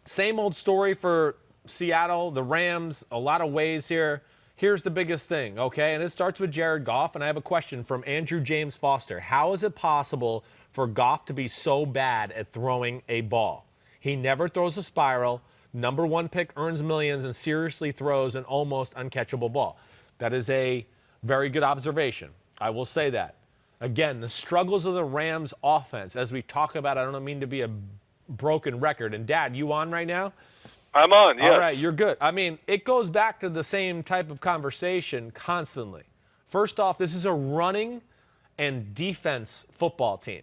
C: Same old story for Seattle, the Rams, a lot of ways here. Here's the biggest thing, okay? And it starts with Jared Goff, and I have a question from Andrew James Foster. How is it possible for Goff to be so bad at throwing a ball? He never throws a spiral. Number 1 pick earns millions and seriously throws an almost uncatchable ball. That is a very good observation. I will say that. Again, the struggles of the Rams offense, as we talk about, I don't mean to be a broken record. And, Dad, you on right now?
A: I'm on, yeah.
C: All right, you're good. I mean, it goes back to the same type of conversation constantly. First off, this is a running and defense football team.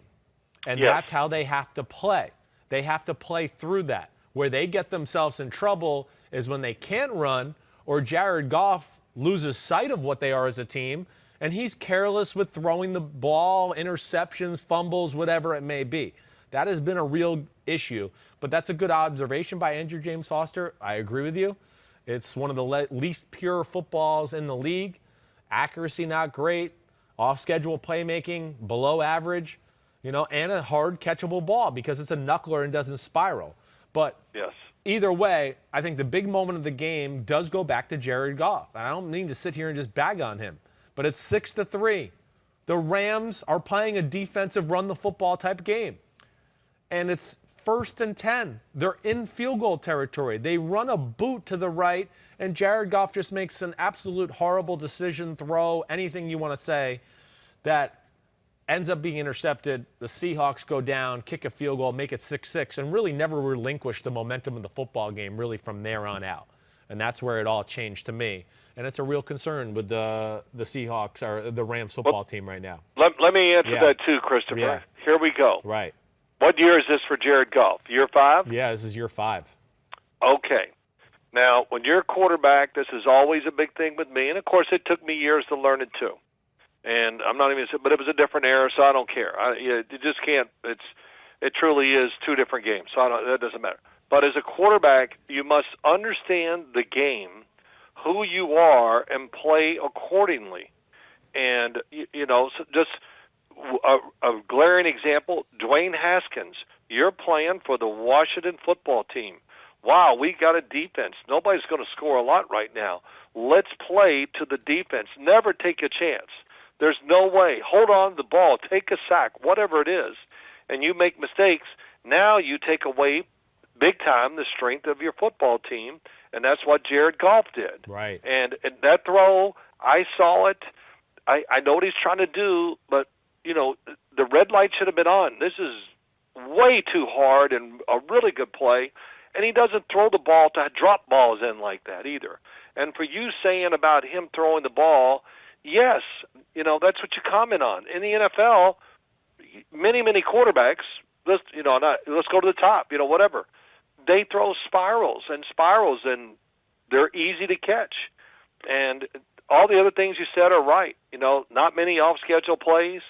C: And
A: yes,
C: that's how they have to play. They have to play through that. Where they get themselves in trouble is when they can't run or Jared Goff loses sight of what they are as a team, and he's careless with throwing the ball, interceptions, fumbles, whatever it may be. That has been a real issue, but that's a good observation by Andrew James Foster. I agree with you. It's one of the least pure footballs in the league. Accuracy not great. Off-schedule playmaking below average, and a hard catchable ball because it's a knuckler and doesn't spiral. But
A: yes,
C: either way, I think the big moment of the game does go back to Jared Goff. And I don't mean to sit here and just bag on him, but it's 6-3. The Rams are playing a defensive run-the-football type game. And it's 1st and 10. They're in field goal territory. They run a boot to the right, and Jared Goff just makes an absolute horrible decision, throw, anything you want to say, that ends up being intercepted. The Seahawks go down, kick a field goal, make it 6-6, and really never relinquish the momentum of the football game really from there on out. And that's where it all changed to me. And it's a real concern with the Seahawks or the Rams football team right now.
A: Let me answer that too, Christopher.
C: Yeah.
A: Here we go.
C: Right.
A: What year is this for Jared Goff? Year 5?
C: Yeah, this is year 5.
A: Okay. Now, when you're a quarterback, this is always a big thing with me. And, of course, it took me years to learn it too. And I'm not even – but it was a different era, so I don't care. You just can't – it truly is 2 different games, so that doesn't matter. But as a quarterback, you must understand the game, who you are, and play accordingly. And, so just – a glaring example, Dwayne Haskins you're playing for the Washington football team. Wow, we got a defense. Nobody's going to score a lot right now. Let's play to the defense. Never take a chance. There's no way. Hold on to the ball. Take a sack, whatever it is, and you make mistakes. Now you take away big time the strength of your football team, and that's what Jared Goff did.
C: Right.
A: And that throw, I saw it. I know what he's trying to do, but, the red light should have been on. This is way too hard and a really good play, and he doesn't throw the ball to drop balls in like that either. And for you saying about him throwing the ball, yes, that's what you comment on. In the NFL, many quarterbacks, let's go to the top, whatever. They throw spirals, and they're easy to catch. And all the other things you said are right. Not many off-schedule plays.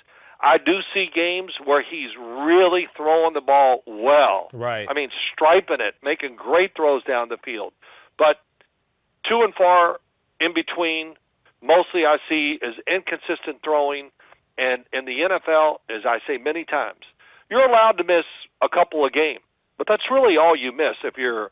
A: I do see games where he's really throwing the ball well.
C: Right.
A: I mean, striping it, making great throws down the field. But too and far in between, mostly I see is inconsistent throwing. And in the NFL, as I say many times, you're allowed to miss a couple of games. But that's really all you miss if you're,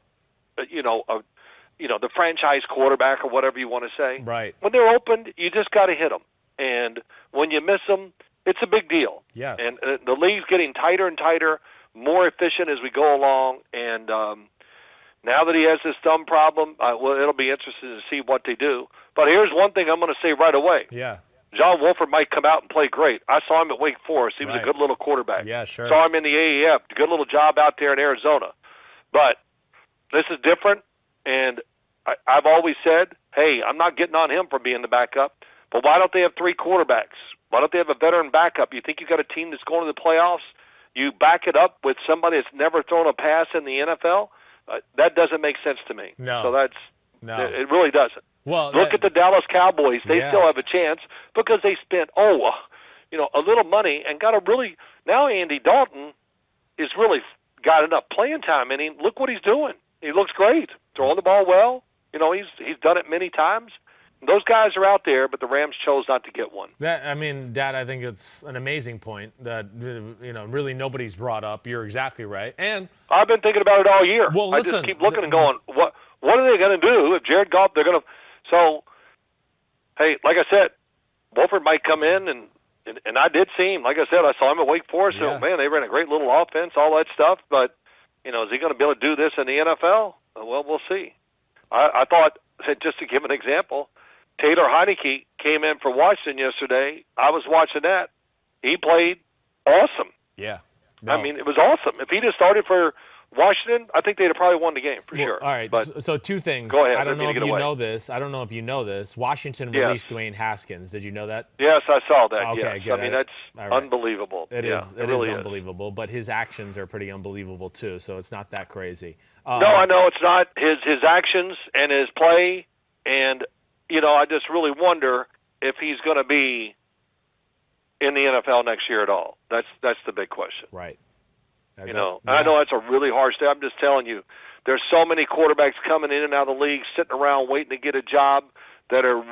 A: the franchise quarterback or whatever you want to say.
C: Right.
A: When they're open, you just got to hit them. And when you miss them, it's a big deal.
C: Yes.
A: And the league's getting tighter and tighter, more efficient as we go along. And now that he has this thumb problem, it'll be interesting to see what they do. But here's one thing I'm going to say right away.
C: Yeah.
A: John Wolford might come out and play great. I saw him at Wake Forest. He was a good little quarterback.
C: Yeah, sure.
A: Saw him in the AAF. Good little job out there in Arizona. But this is different, and I've always said, hey, I'm not getting on him for being the backup, but why don't they have three quarterbacks? Why don't they have a veteran backup? You think you got a team that's going to the playoffs? You back it up with somebody that's never thrown a pass in the NFL? That doesn't make sense to me.
C: No.
A: So
C: No.
A: it really doesn't.
C: Well,
A: look at the Dallas Cowboys. They still have a chance because they spent, a little money and got now Andy Dalton is really got enough playing time, and look what he's doing. He looks great, throwing the ball well. He's done it many times. Those guys are out there, but the Rams chose not to get one.
C: Dad, I think it's an amazing point that, really nobody's brought up. You're exactly right. And
A: I've been thinking about it all year.
C: Well,
A: I
C: listen,
A: just keep looking and going, what are they going to do if Jared Goff, they're going to – so, hey, like I said, Wolford might come in, and I did see him. Like I said, I saw him at Wake Forest.
C: Yeah.
A: So, man, they ran a great little offense, all that stuff. But, is he going to be able to do this in the NFL? Well, we'll see. I thought, just to give an example, Taylor Heineke came in for Washington yesterday. I was watching that. He played awesome.
C: Yeah. No.
A: It was awesome. If he'd have started for Washington, I think they'd have probably won the game for sure.
C: All right.
A: But
C: so two things.
A: go ahead.
C: I don't know if you
A: away.
C: know this. I don't know if you know this. Washington released Dwayne Haskins. Did you know that?
A: Yes, I saw that.
C: Okay,
A: yes.
C: good.
A: That's
C: right.
A: unbelievable.
C: It
A: is.
C: It
A: really
C: is unbelievable. But his actions are pretty unbelievable too. So it's not that crazy.
A: No, I know it's not his actions and his play, and I just really wonder if he's going to be in the NFL next year at all. That's the big question.
C: Right.
A: I know that's a really hard step. I'm just telling you, there's so many quarterbacks coming in and out of the league, sitting around waiting to get a job that are,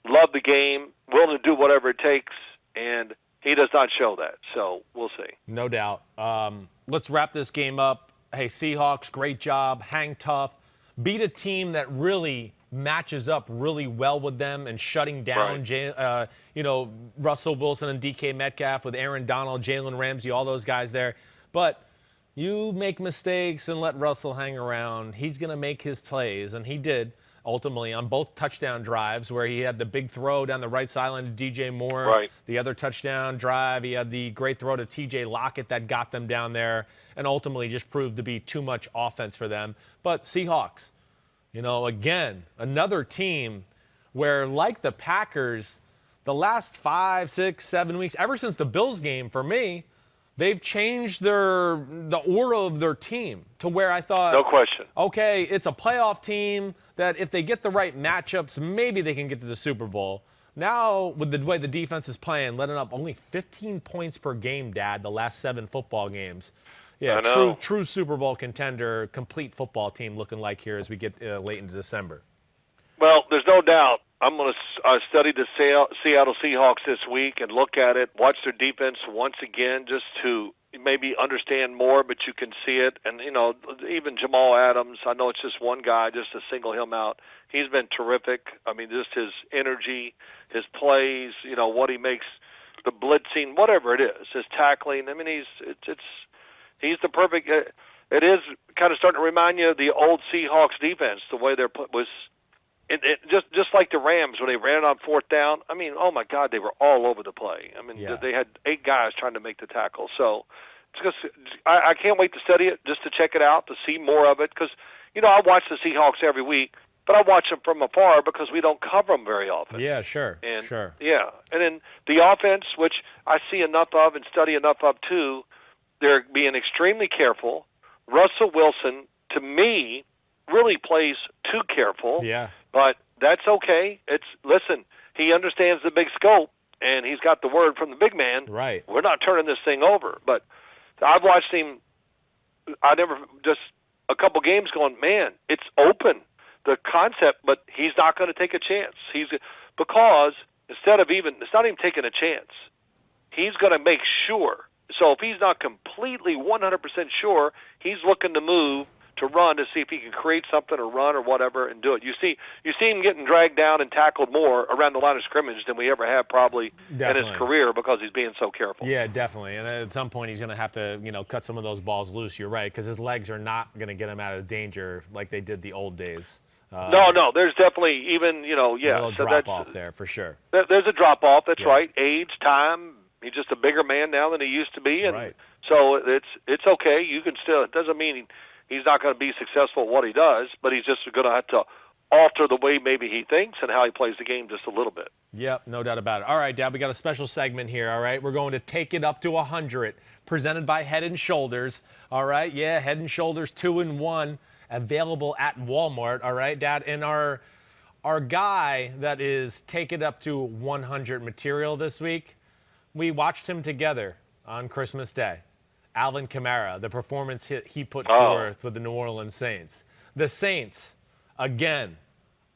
A: love the game, willing to do whatever it takes, and he does not show that. So we'll see.
C: No doubt. Let's wrap this game up. Hey, Seahawks, great job. Hang tough. Beat a team that really matches up really well with them and shutting down, Russell Wilson and DK Metcalf with Aaron Donald, Jalen Ramsey, all those guys there. But you make mistakes and let Russell hang around. He's going to make his plays, and he did ultimately on both touchdown drives where he had the big throw down the right sideline to DJ Moore.
A: Right.
C: The other touchdown drive, he had the great throw to TJ Lockett that got them down there and ultimately just proved to be too much offense for them. But Seahawks, again, another team where, like the Packers, the last 5, 6, 7 weeks, ever since the Bills game for me, they've changed the aura of their team to where I thought,
A: no question.
C: Okay, it's a playoff team that if they get the right matchups, maybe they can get to the Super Bowl. Now, with the way the defense is playing, letting up only 15 points per game, Dad, the last 7 football games. Yeah, true Super Bowl contender, complete football team looking like here as we get late into December.
A: Well, there's no doubt. I'm going to study the Seattle Seahawks this week and look at it, watch their defense once again just to maybe understand more, but you can see it. And, even Jamal Adams, I know it's just one guy, just to single him out. He's been terrific. I mean, just his energy, his plays, what he makes, the blitzing, whatever it is, his tackling. I mean, he's the perfect. It is kind of starting to remind you of the old Seahawks defense, the way they're put was. Just like the Rams when they ran on fourth down. I mean, oh my God, they were all over the play. I mean, They had 8 guys trying to make the tackle. So it's just, I can't wait to study it, just to check it out, to see more of it. Because I watch the Seahawks every week, but I watch them from afar because we don't cover them very often.
C: Yeah, sure.
A: Yeah, and then the offense, which I see enough of and study enough of too, they're being extremely careful. Russell Wilson, to me, really plays too careful.
C: Yeah.
A: But that's okay. Listen, he understands the big scope, and he's got the word from the big man.
C: Right.
A: We're not turning this thing over. But I've watched him. Just a couple games going, man, it's open, the concept, but he's not going to take a chance. Because it's not even taking a chance. He's going to make sure. So if he's not completely 100% sure, he's looking to move, to run, to see if he can create something or run or whatever and do it. You see him getting dragged down and tackled more around the line of scrimmage than we ever have probably in his career because he's being so careful.
C: Yeah, definitely. And at some point he's going to have to, cut some of those balls loose. You're right, because his legs are not going to get him out of danger like they did the old days.
A: No, there's definitely even,
C: a little drop-off there for sure.
A: There's a drop-off, that's right. Age, time, he's just a bigger man now than he used to be. And
C: right.
A: So it's okay. You can still, it doesn't mean he's not going to be successful at what he does, but he's just going to have to alter the way maybe he thinks and how he plays the game just a little bit.
C: Yep, no doubt about it. All right, Dad, we got a special segment here, all right? We're going to take it up to 100, presented by Head & Shoulders, all right? Yeah, Head & Shoulders 2-in-1, available at Walmart, all right, Dad? And our guy that is Take It Up to 100 material this week, we watched him together on Christmas Day. Alvin Kamara, the performance he put forth with the New Orleans Saints. The Saints, again,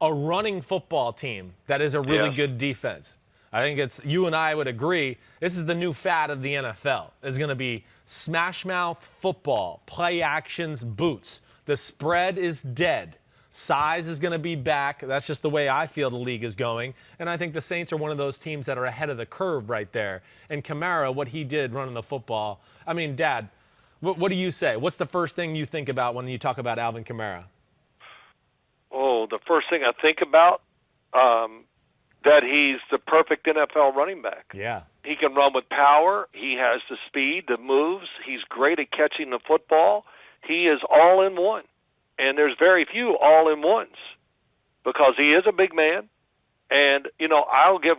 C: a running football team that is a really good defense. I think you and I would agree, this is the new fad of the NFL. It's going to be smash mouth football, play actions, boots. The spread is dead. Size is going to be back. That's just the way I feel the league is going. And I think the Saints are one of those teams that are ahead of the curve right there. And Kamara, what he did running the football. I mean, Dad, what do you say? What's the first thing you think about when you talk about Alvin Kamara?
A: Oh, the first thing I think about, that he's the perfect NFL running back.
C: Yeah.
A: He can run with power. He has the speed, the moves. He's great at catching the football. He is all in one. And there's very few all-in-ones because he is a big man. And, I'll give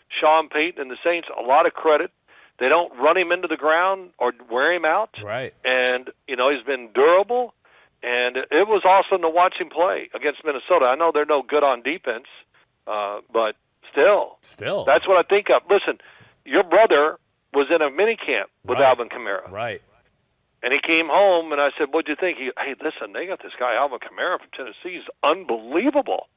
A: Sean Payton and the Saints a lot of credit. They don't run him into the ground or wear him out.
C: Right.
A: And, he's been durable. And it was awesome to watch him play against Minnesota. I know they're no good on defense, but still. That's what I think of. Listen, your brother was in a minicamp with Alvin Kamara.
C: Right.
A: And he came home, and I said, what'd you think? Hey, listen, they got this guy, Alvin Kamara from Tennessee. He's unbelievable.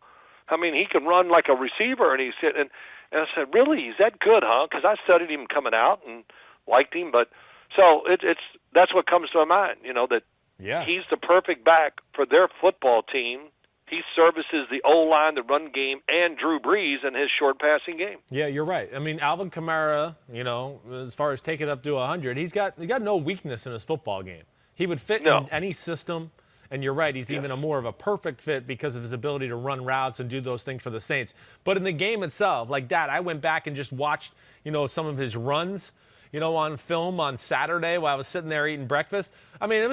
A: I mean, he can run like a receiver. And he said, and I said, really? He's that good, huh? Because I studied him coming out and liked him. But so that's what comes to my mind, that he's the perfect back for their football team. He services the O-line, the run game, and Drew Brees in his short passing game.
C: Yeah, you're right. I mean, Alvin Kamara, as far as taking it up to 100, he got no weakness in his football game. He would fit in any system, and you're right, he's even more of a perfect fit because of his ability to run routes and do those things for the Saints. But in the game itself, like, Dad, I went back and just watched, some of his runs, on film on Saturday while I was sitting there eating breakfast. I mean, it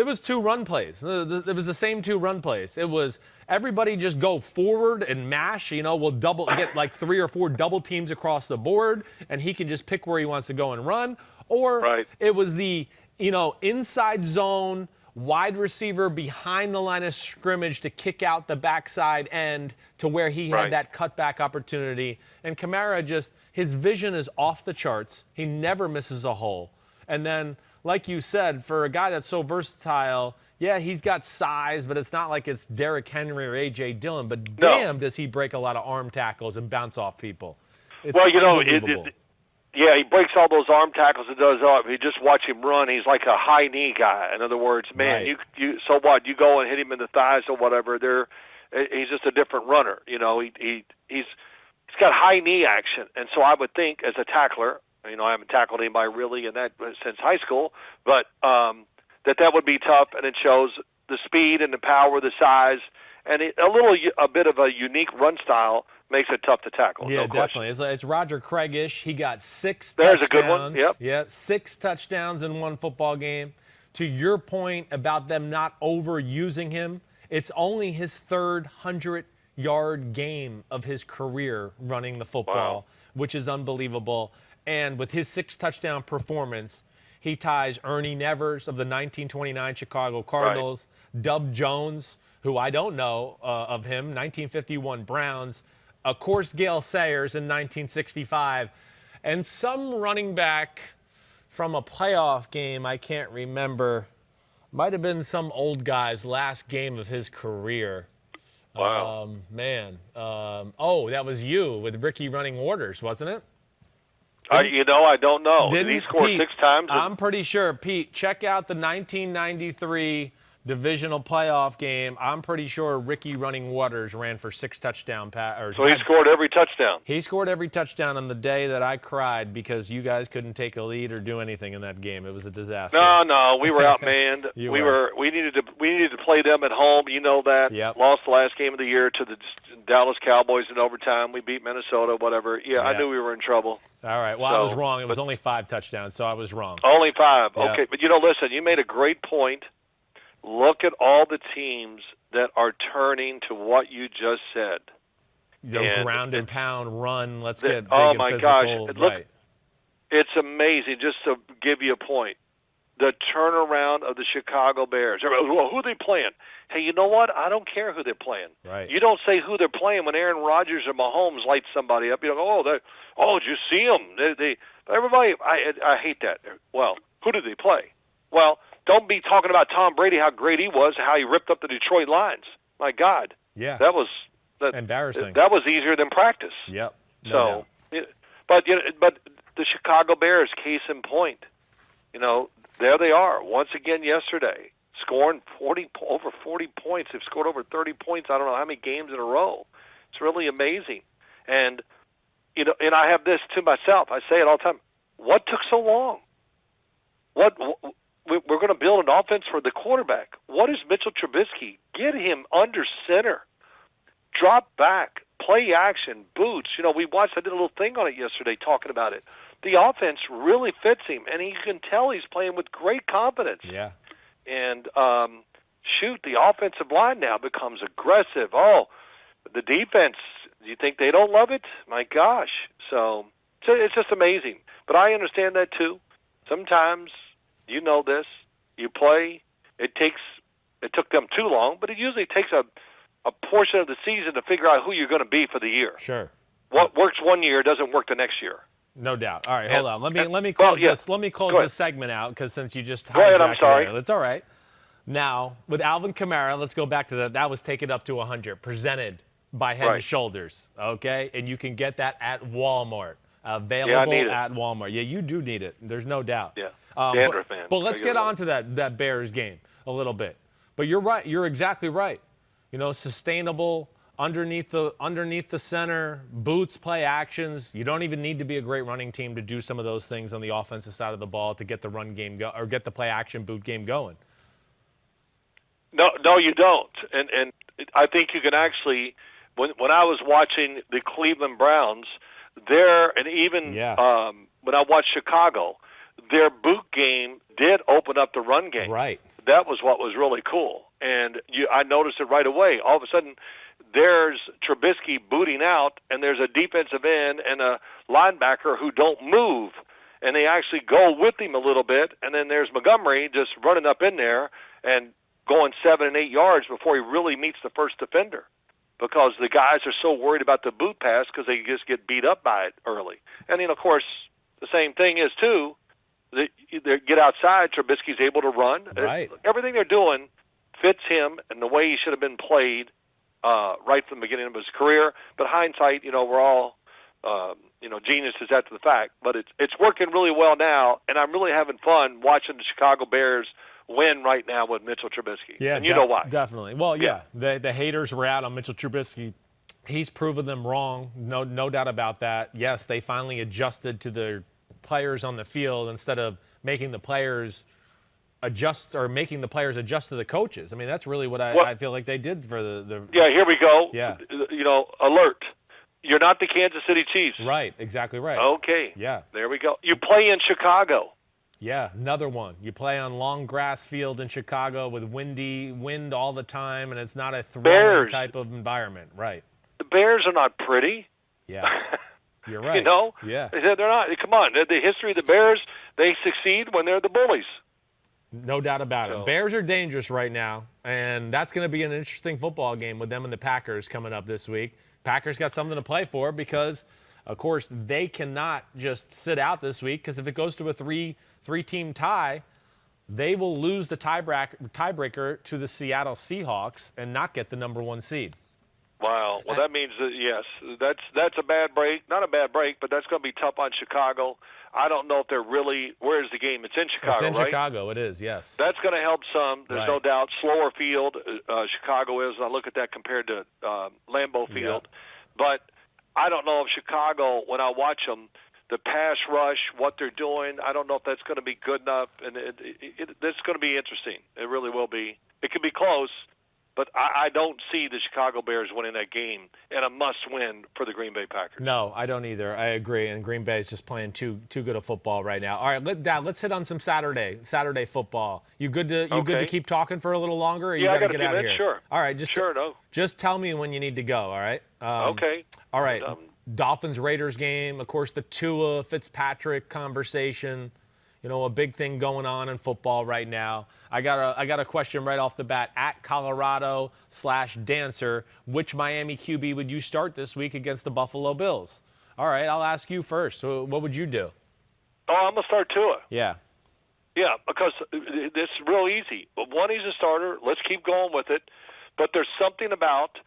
C: was 2 run plays. It was the same 2 run plays. It was everybody just go forward and mash. We'll get like 3 or 4 double teams across the board, and he can just pick where he wants to go and run. Or it was the, inside zone, wide receiver behind the line of scrimmage to kick out the backside end to where he had that cutback opportunity. And Kamara his vision is off the charts. He never misses a hole. And then, like you said, for a guy that's so versatile, yeah, he's got size, but it's not like it's Derrick Henry or A.J. Dillon. But damn, does he break a lot of arm tackles and bounce off people. It's unbelievable.
A: Yeah, he breaks all those arm tackles and does all. If you just watch him run, he's like a high knee guy. In other words, man,
C: right.
A: you so what? You go and hit him in the thighs or whatever. He's just a different runner. You know, he's got high knee action, and so I would think as a tackler, you know, I haven't tackled anybody really in that since high school, but that would be tough, and it shows the speed and the power, the size, and a bit of a unique run style makes it tough to tackle.
C: Yeah,
A: no
C: definitely. It's Roger Craig-ish. He got 6
A: There's
C: touchdowns.
A: a good one. Yep.
C: Yeah, 6 touchdowns in one football game. To your point about them not overusing him, it's only his third 100-yard game of his career running the football, which is unbelievable. And with his 6-touchdown performance, he ties Ernie Nevers of the 1929 Chicago Cardinals, Dub Jones, who I don't know of him, 1951 Browns, of course Gale Sayers in 1965, and some running back from a playoff game I can't remember. Might have been some old guy's last game of his career.
A: Wow.
C: That was you with Ricky running orders, wasn't it?
A: I don't know. Did he score
C: Pete,
A: 6 times?
C: I'm pretty sure. Pete, check out the 1993 divisional playoff game. I'm pretty sure Ricky running waters ran for 6 touchdown passes.
A: So he scored every touchdown.
C: He scored every touchdown on the day that I cried because you guys couldn't take a lead or do anything in that game. It was a disaster.
A: No, we were outmanned.
C: We
A: needed to play them at home. You know that.
C: Yep.
A: Lost the last game of the year to the Dallas Cowboys in overtime. We beat Minnesota, whatever. Yeah, I knew we were in trouble.
C: All right. Well, I was wrong. It was only 5 touchdowns, so I was wrong.
A: Only 5.
C: Yep.
A: Okay, but listen, you made a great point. Look at all the teams that are turning to what you just said.
C: Ground and pound, run, let's get big
A: oh
C: and
A: my
C: physical.
A: gosh. Look, it's amazing, just to give you a point. The turnaround of the Chicago Bears. Well, who are they playing? Hey, you know what? I don't care who they're playing.
C: Right.
A: You don't say who they're playing when Aaron Rodgers or Mahomes light somebody up. You go, did you see them? Everybody, I hate that. Well, who did they play? Well, don't be talking about Tom Brady, how great he was, how he ripped up the Detroit Lions. My God.
C: Yeah.
A: That was
C: embarrassing.
A: That was easier than practice.
C: Yep.
A: But the Chicago Bears, case in point, there they are once again yesterday, scoring over 40 points. They've scored over 30 points. I don't know how many games in a row. It's really amazing. And and I have this to myself. I say it all the time. What took so long? We're going to build an offense for the quarterback. What is Mitchell Trubisky? Get him under center. Drop back. Play action. Boots. We watched. I did a little thing on it yesterday talking about it. The offense really fits him, and you can tell he's playing with great confidence.
C: Yeah.
A: And, the offensive line now becomes aggressive. Oh, the defense, do you think they don't love it? My gosh. So it's just amazing. But I understand that, too. Sometimes, this, you play, it took them too long, but it usually takes a portion of the season to figure out who you're going to be for the year.
C: Sure.
A: What works one year doesn't work the next year.
C: No doubt. All right, hold on. Let me close this. Let me close this segment out because since you just
A: go ahead. I'm sorry.
C: That's all right. Now with Alvin Kamara, let's go back to that. That was taken up to 100, presented by Head and Shoulders. Okay, and you can get that at Walmart. Available at Walmart. Yeah, you do need it. There's no doubt.
A: Yeah.
C: But let's get on to that Bears game a little bit. But you're right. You're exactly right. Sustainable. Underneath the center, boots, play actions. You don't even need to be a great running team to do some of those things on the offensive side of the ball to get the run game or get the play action boot game going.
A: No, you don't. And I think you can actually. When I was watching the Cleveland Browns, and even when I watched Chicago, their boot game did open up the run game.
C: Right.
A: That was what was really cool, and I noticed it right away. All of a sudden, there's Trubisky booting out, and there's a defensive end and a linebacker who don't move, and they actually go with him a little bit, and then there's Montgomery just running up in there and going 7 and 8 yards before he really meets the first defender because the guys are so worried about the boot pass because they just get beat up by it early. And then, of course, the same thing is, too, they get outside, Trubisky's able to run.
C: Right.
A: Everything they're doing fits him and the way he should have been played right from the beginning of his career. But hindsight, we're all, geniuses after the fact. But it's working really well now, and I'm really having fun watching the Chicago Bears win right now with Mitchell Trubisky.
C: Yeah,
A: and you know why.
C: Definitely. Well, yeah. The haters were out on Mitchell Trubisky. He's proven them wrong, no doubt about that. Yes, they finally adjusted to the players on the field instead of making the players adjust to the coaches. I mean, that's really what I feel like they did for the
A: Yeah, here we go.
C: Yeah.
A: Alert. You're not the Kansas City Chiefs.
C: Right, exactly right.
A: Okay.
C: Yeah.
A: There we go. You play in Chicago.
C: Yeah, another one. You play on long grass field in Chicago with wind all the time, and it's not a throwing type of environment. Right.
A: The Bears are not pretty.
C: Yeah. You're right. Yeah.
A: They're not. Come on. The history of the Bears, they succeed when they're the bullies.
C: No doubt about it. Bears are dangerous right now, and that's going to be an interesting football game with them and the Packers coming up this week. Packers got something to play for because, of course, they cannot just sit out this week because if it goes to a three-team tie, they will lose the tiebreaker to the Seattle Seahawks and not get the number 1 seed.
A: Wow. Well, that means that, yes, that's a bad break. Not a bad break, but that's going to be tough on Chicago. I don't know if they're really – where's the game? It's in Chicago, right?
C: It's in Chicago. It is, yes.
A: That's going to help some. There's no doubt. Slower field, Chicago is. I look at that compared to Lambeau Field.
C: Yeah.
A: But I don't know if Chicago, when I watch them, the pass rush, what they're doing, I don't know if that's going to be good enough. And it's going to be interesting. It really will be. It could be close. But I don't see the Chicago Bears winning that game and a must-win for the Green Bay Packers.
C: No, I don't either. I agree. And Green Bay is just playing too good a football right now. All right, Dad, let's hit on some Saturday football. You good to keep talking for a little longer? Or you
A: I got
C: to
A: a
C: get
A: few
C: out of
A: minutes,
C: here?
A: sure.
C: All right, just tell me when you need to go. All right.
A: Okay.
C: All right. Dolphins Raiders game. Of course, the Tua Fitzpatrick conversation. A big thing going on in football right now. I got a question right off the bat. At Colorado/Dancer, which Miami QB would you start this week against the Buffalo Bills? All right, I'll ask you first. So what would you do?
A: Oh, I'm going to start Tua.
C: Yeah.
A: Yeah, because it's real easy. One, he's a starter. Let's keep going with it. But there's something about,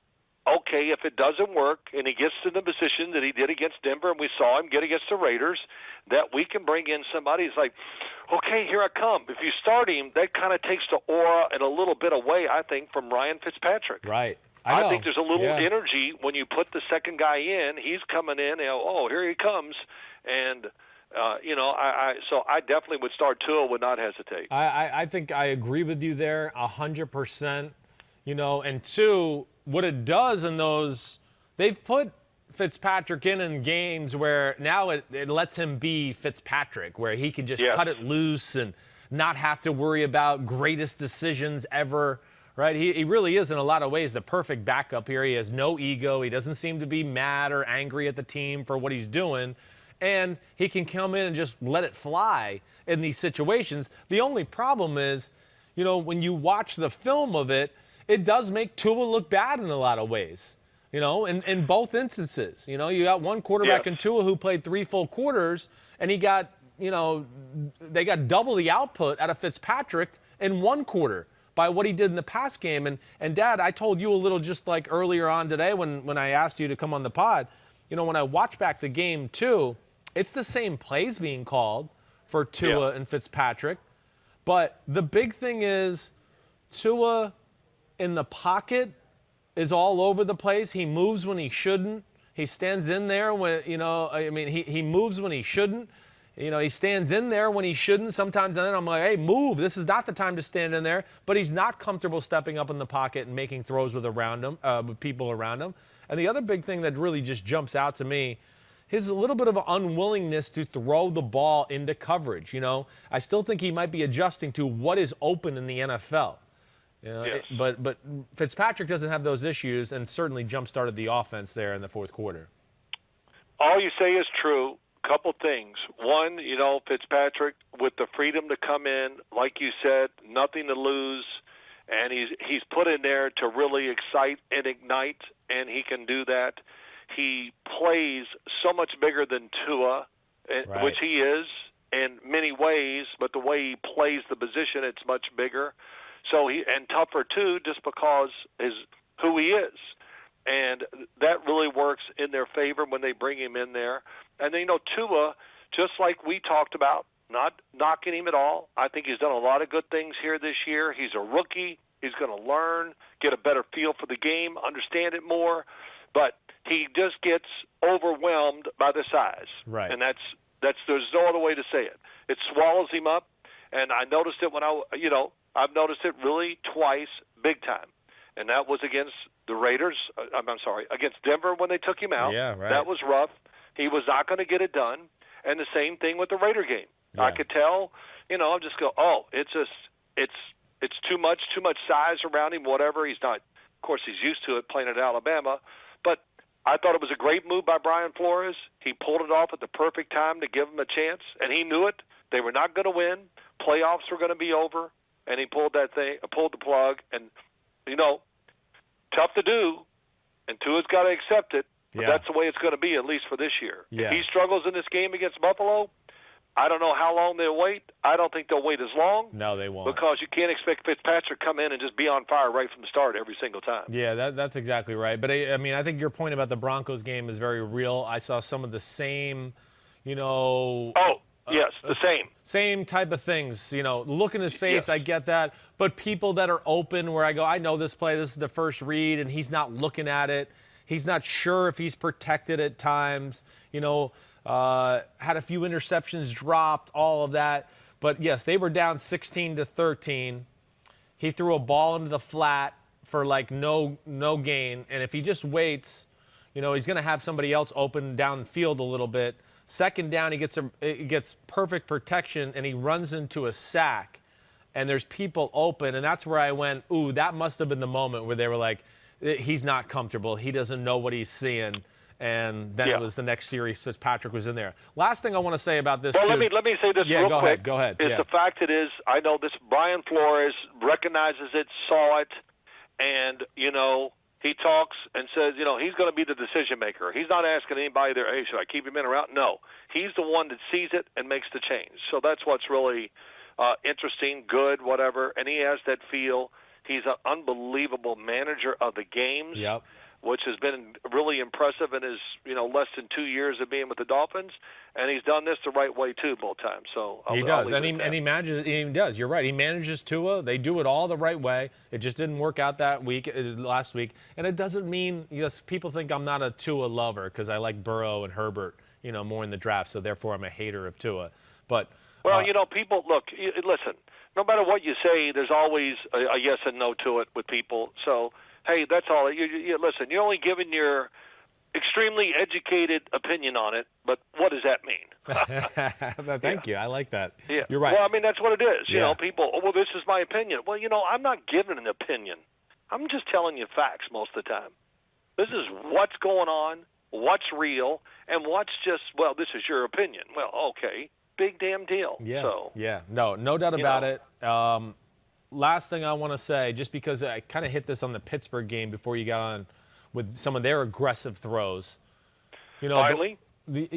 A: okay, if it doesn't work and he gets to the position that he did against Denver and we saw him get against the Raiders, that we can bring in somebody who's like, okay, here I come. If you start him, that kind of takes the aura and a little bit away, I think, from Ryan Fitzpatrick.
C: Right.
A: I think there's a little energy when you put the second guy in. He's coming in, here he comes. And, so I definitely would start Tua, would not hesitate.
C: I think I agree with you there 100%. And two, what it does in those, they've put Fitzpatrick in games where now it lets him be Fitzpatrick, where he can just cut it loose and not have to worry about greatest decisions ever, right? He really is in a lot of ways the perfect backup here. He has no ego. He doesn't seem to be mad or angry at the team for what he's doing. And he can come in and just let it fly in these situations. The only problem is, when you watch the film of it, it does make Tua look bad in a lot of ways, in both instances. You got one quarterback in Tua who played 3 full quarters, and he got, they got double the output out of Fitzpatrick in 1 quarter by what he did in the pass game. And Dad, I told you a little just like earlier on today when I asked you to come on the pod, when I watch back the game too, it's the same plays being called for Tua and Fitzpatrick. But the big thing is Tua in the pocket is all over the place. He moves when he shouldn't. He stands in there when, he moves when he shouldn't. He stands in there when he shouldn't. Sometimes then I'm like, hey, move. This is not the time to stand in there. But he's not comfortable stepping up in the pocket and making throws with people around him. And the other big thing that really just jumps out to me is a little bit of an unwillingness to throw the ball into coverage. I still think he might be adjusting to what is open in the NFL. But Fitzpatrick doesn't have those issues and certainly jump-started the offense there in the fourth quarter.
A: All you say is true. Couple things. One, Fitzpatrick with the freedom to come in, like you said, nothing to lose, and he's put in there to really excite and ignite, and he can do that. He plays so much bigger than Tua, which he is in many ways, but the way he plays the position, it's much bigger. So and tougher too, just because who he is. and that really works in their favor when they bring him in there. And then, Tua, just like we talked about, not knocking him at all. I think he's done a lot of good things here this year. He's a rookie. He's going to learn, get a better feel for the game, understand it more. But he just gets overwhelmed by the size.
C: Right.
A: And that's there's no other way to say it. It swallows him up. And I noticed it I've noticed it really twice, big time. And that was against the Raiders. Against Denver when they took him out.
C: Yeah, right.
A: That was rough. He was not going to get it done. And the same thing with the Raider game.
C: Yeah.
A: I could tell, I'll just go, it's too much size around him, whatever. He's not, of course, he's used to it playing at Alabama. But I thought it was a great move by Brian Flores. He pulled it off at the perfect time to give him a chance, and he knew it. They were not going to win. Playoffs were going to be over, and he pulled the plug. And, tough to do, and Tua's got to accept it. But
C: Yeah.
A: that's the way it's going to be, at least for this year.
C: Yeah.
A: If he struggles in this game against Buffalo, I don't know how long they'll wait. I don't think they'll wait as long.
C: No, they won't.
A: Because you can't expect Fitzpatrick to come in and just be on fire right from the start every single time.
C: Yeah, that's exactly right. But, I think your point about the Broncos game is very real. I saw some of the same,
A: Yes, the same.
C: Same type of things. Look in his face,
A: Yes.
C: I get that. But people that are open where I go, I know this play, this is the first read, and he's not looking at it. He's not sure if he's protected at times. Had a few interceptions dropped, all of that. But, yes, they were down 16-13. He threw a ball into the flat for, no gain. And if he just waits, he's going to have somebody else open down the field a little bit. Second down, he gets perfect protection, and he runs into a sack. And there's people open, and that's where I went, ooh, that must have been the moment where they were like, he's not comfortable. He doesn't know what he's seeing. And then it was the next series since Patrick was in there. Last thing I want to say about this,
A: let me say this real quick.
C: Go ahead.
A: Is the fact it is, I know this, Brian Flores recognizes it, saw it, and, he talks and says, he's going to be the decision maker. He's not asking anybody there, hey, should I keep him in or out? No. He's the one that sees it and makes the change. So that's what's really interesting, good, whatever. And he has that feel. He's an unbelievable manager of the games.
C: Yep.
A: Which has been really impressive in his, less than 2 years of being with the Dolphins, and he's done this the right way too both times. So
C: he does, and he manages. He does. You're right. He manages Tua. They do it all the right way. It just didn't work out last week, and it doesn't mean people think I'm not a Tua lover because I like Burrow and Herbert, more in the draft. So therefore, I'm a hater of Tua. But
A: people look. Listen, no matter what you say, there's always a yes and no to it with people. So. Hey, that's all. Listen, you're only giving your extremely educated opinion on it, but what does that mean?
C: Thank you. I like that.
A: Yeah.
C: You're right.
A: Well, that's what it is.
C: Yeah.
A: People, this is my opinion. Well, I'm not giving an opinion. I'm just telling you facts most of the time. This is what's going on, what's real, and what's just, this is your opinion. Well, okay, big damn deal.
C: Yeah.
A: So,
C: yeah. No doubt about it. Last thing I want to say, just because I kind of hit this on the Pittsburgh game before you got on with some of their aggressive throws.
A: Finally?
C: The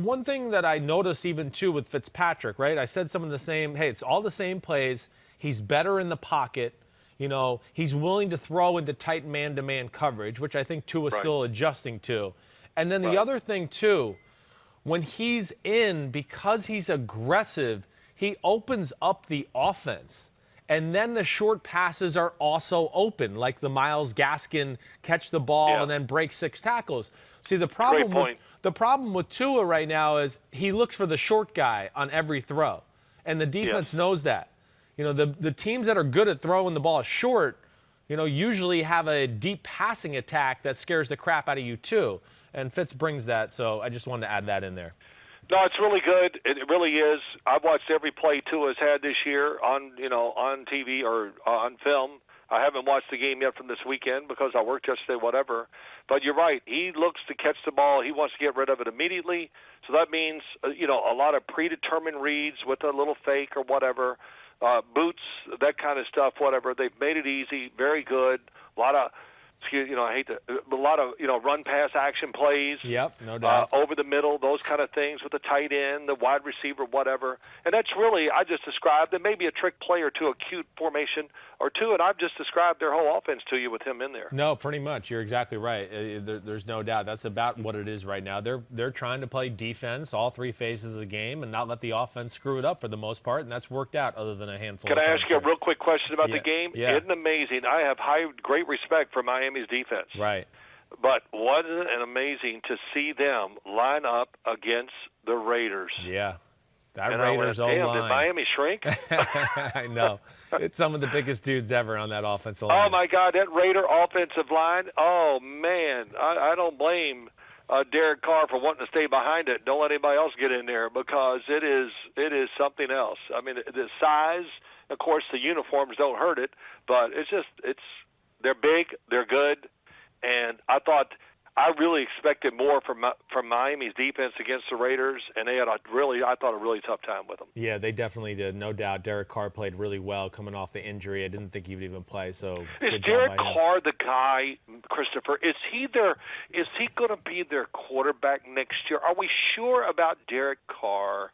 C: one thing that I noticed even, too, with Fitzpatrick, right? I said some of the same, hey, it's all the same plays. He's better in the pocket. He's willing to throw into tight man-to-man coverage, which I think Tua's still adjusting to. And then the other thing, too, when he's in, because he's aggressive, he opens up the offense. And then the short passes are also open, like the Myles Gaskin catch the ball and then break 6 tackles. See, the problem with Tua right now is he looks for the short guy on every throw, and the defense knows that. The teams that are good at throwing the ball short, usually have a deep passing attack that scares the crap out of you too. And Fitz brings that, so I just wanted to add that in there.
A: No, it's really good. It really is. I've watched every play Tua's had this year on TV or on film. I haven't watched the game yet from this weekend because I worked yesterday, whatever. But you're right. He looks to catch the ball. He wants to get rid of it immediately. So that means, a lot of predetermined reads with a little fake or whatever, boots, that kind of stuff, whatever. They've made it easy, very good. A lot of I hate a lot of run pass action plays.
C: Yep, no doubt.
A: Over the middle, those kind of things with the tight end, the wide receiver, whatever. And that's really, I just described, there may be a trick play or two, a cute formation or two, and I've just described their whole offense to you with him in there.
C: No, pretty much. You're exactly right. There's no doubt. That's about what it is right now. They're trying to play defense all three phases of the game and not let the offense screw it up for the most part, and that's worked out other than a handful of times.
A: Can I ask you a real quick question about the game?
C: Yeah.
A: Isn't it amazing? I have great respect for Miami's defense.
C: Right.
A: But wasn't it amazing to see them line up against the Raiders?
C: Yeah. That
A: and
C: Raiders O-line.
A: Damn, did Miami shrink?
C: I know. It's some of the biggest dudes ever on that offensive line.
A: Oh, my God, that Raider offensive line. Oh, man, I don't blame Derek Carr for wanting to stay behind it. Don't let anybody else get in there because it is something else. I mean, the size, of course, the uniforms don't hurt it, but they're big, they're good, and I really expected more from Miami's defense against the Raiders, and they had a really tough time with them.
C: Yeah, they definitely did, no doubt. Derek Carr played really well coming off the injury. I didn't think he would even play. So
A: is Derek Carr the guy, Christopher? Is he going to be their quarterback next year? Are we sure about Derek Carr?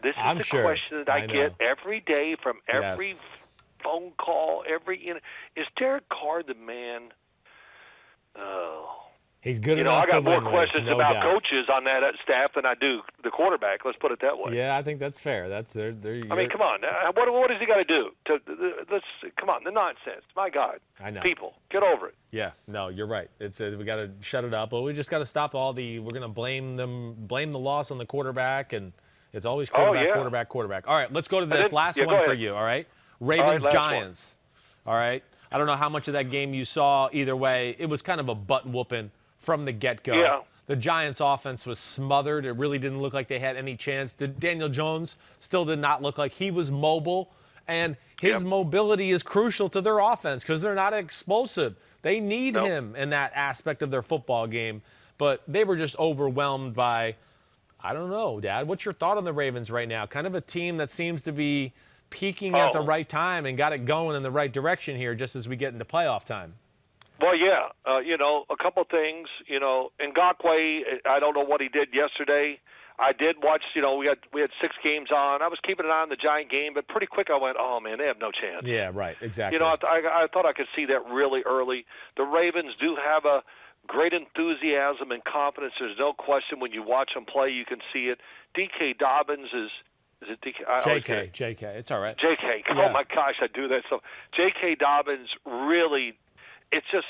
A: This is the question that I get every day from every phone call. Is Derek Carr the man? Oh.
C: He's good enough to win.
A: I got more questions about coaches on that staff than I do the quarterback. Let's put it that way.
C: Yeah, I think that's fair. I
A: mean, come on. What does he got to do? Come on, the nonsense. My God.
C: I know.
A: People, get over it.
C: Yeah, no, you're right. It says we got to shut it up, but we just got to stop we're going to blame the loss on the quarterback, and it's always quarterback. All right, let's go to this last one for you, all right? Ravens-Giants, all right? I don't know how much of that game you saw. Either way, it was kind of a butt-whooping from the get-go.
A: Yeah.
C: The Giants' offense was smothered. It really didn't look like they had any chance. Daniel Jones still did not look like he was mobile, and his mobility is crucial to their offense because they're not explosive. They need him in that aspect of their football game, but they were just overwhelmed by, I don't know, Dad. What's your thought on the Ravens right now? Kind of a team that seems to be peaking at the right time and got it going in the right direction here just as we get into playoff time.
A: Well, yeah, a couple things, and Ngakoue, I don't know what he did yesterday. I did watch, we had 6 games on. I was keeping an eye on the Giant game, but pretty quick I went, oh, man, they have no chance.
C: Yeah, right, exactly.
A: I thought I could see that really early. The Ravens do have a great enthusiasm and confidence. There's no question when you watch them play, you can see it. D.K. Dobbins is it DK?
C: JK. It's all right.
A: JK.
C: Yeah.
A: Oh, my gosh, I do that. So J.K. Dobbins really, it's just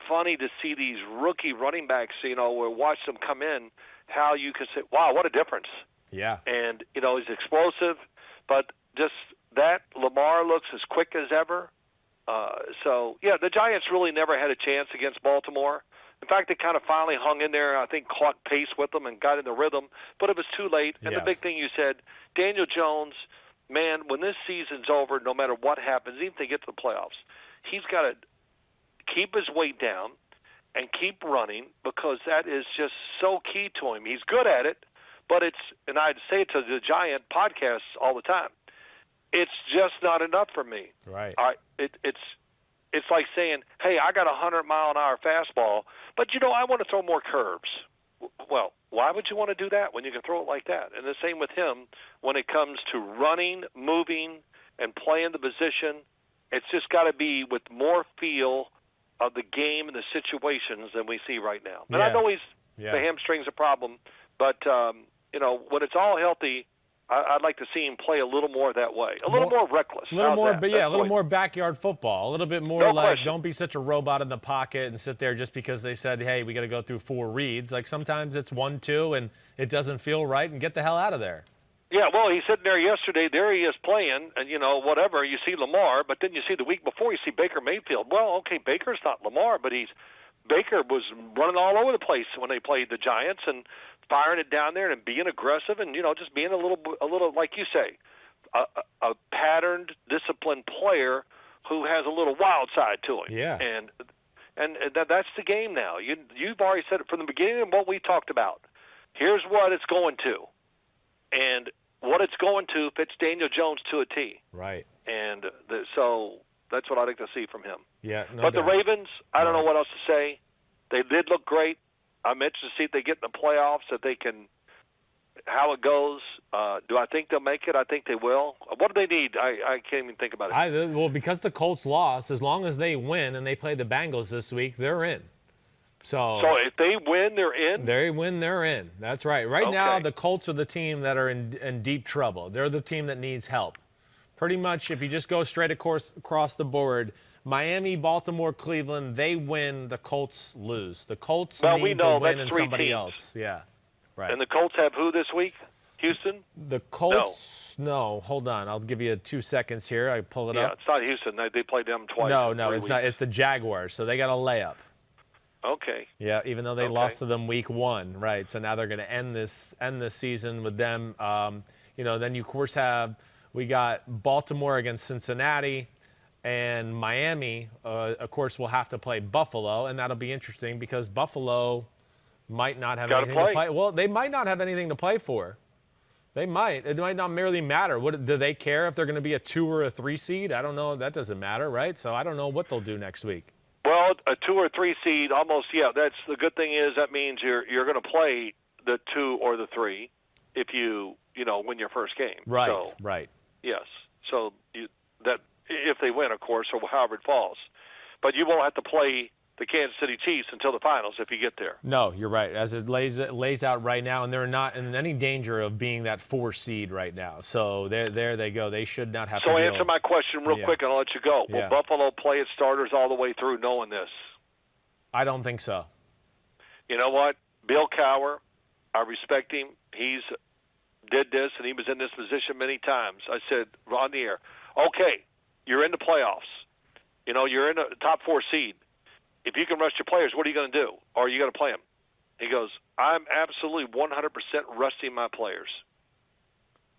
A: funny to see these rookie running backs, where watch them come in, how you can say, wow, what a difference.
C: Yeah.
A: And, he's explosive, but just that Lamar looks as quick as ever. The Giants really never had a chance against Baltimore. In fact, they kind of finally hung in there, I think caught pace with them and got in the rhythm, but it was too late. And the big thing you said, Daniel Jones, man, when this season's over, no matter what happens, even if they get to the playoffs, he's got to keep his weight down and keep running because that is just so key to him. He's good at it, but and I'd say it to the Giant podcasts all the time, it's just not enough for me.
C: Right.
A: It's like saying, hey, I got a 100-mile-an-hour fastball, but, I want to throw more curves. Well, why would you want to do that when you can throw it like that? And the same with him when it comes to running, moving, and playing the position. It's just got to be with more feel of the game and the situations than we see right now. And I know the hamstring's a problem, but, when it's all healthy, I'd like to see him play a little more that way, a little more reckless.
C: A little more backyard football, a little bit more don't be such a robot in the pocket and sit there just because they said, hey, we got to go through 4 reads. Like sometimes it's 1, 2, and it doesn't feel right, and get the hell out of there.
A: Yeah, well, he's sitting there yesterday. There he is playing, and, whatever. You see Lamar, but then you see the week before, you see Baker Mayfield. Well, okay, Baker's not Lamar, but Baker was running all over the place when they played the Giants and firing it down there and being aggressive and, just being a little like you say, a patterned, disciplined player who has a little wild side to him.
C: Yeah.
A: And that's the game now. You've already said it from the beginning of what we talked about. Here's what it's going to. And what it's going to fits Daniel Jones to a T.
C: Right.
A: And That's what I'd like to see from him.
C: Yeah, no
A: but
C: doubt.
A: the Ravens, I don't know what else to say. They did look great. I'm interested to see if they get in the playoffs, if they can, how it goes. Do I think they'll make it? I think they will. What do they need? I can't even think about it.
C: Well, because the Colts lost, as long as they win and they play the Bengals this week, they're in. So
A: if they win, they're in?
C: They win, they're in. That's right. Right now, the Colts are the team that are in deep trouble. They're the team that needs help. Pretty much, if you just go straight across the board, Miami, Baltimore, Cleveland, they win, the Colts lose. The Colts need to win and somebody else. Yeah, right.
A: And the Colts have who this week? Houston?
C: The Colts, no. Hold on. I'll give you 2 seconds here. I pull it up.
A: Yeah, it's not Houston. They played them twice.
C: No, it's not. It's the Jaguars, so they got a layup.
A: Okay.
C: Yeah, even though they lost to them week 1, right? So now they're going to end this season with them. Then you of course we got Baltimore against Cincinnati, and Miami. Of course, will have to play Buffalo, and that'll be interesting because Buffalo might not have anything to play. Well, they might not have anything to play for. They might. It might not merely matter. Do they care if they're going to be a 2 or a 3 seed? I don't know. That doesn't matter, right? So I don't know what they'll do next week.
A: Well, a 2 or 3 seed, almost. Yeah, that's the good thing is that means you're going to play the 2 or the 3 if you win your first game.
C: Right.
A: So,
C: right.
A: Yes. So that if they win, of course, or however it falls, but you won't have to play the Kansas City Chiefs until the finals if you get there.
C: No, you're right. As it lays out right now, and they're not in any danger of being that 4 seed right now. So there they go. They should not have to.
A: So answer my question real quick, and I'll let you go. Will Buffalo play its starters all the way through, knowing this?
C: I don't think so.
A: You know what? Bill Cowher, I respect him. He's did this, and he was in this position many times. I said on the air, okay, you're in the playoffs. You're in the top 4 seed. If you can rush your players, what are you going to do? Or are you going to play them? He goes, I'm absolutely 100% resting my players.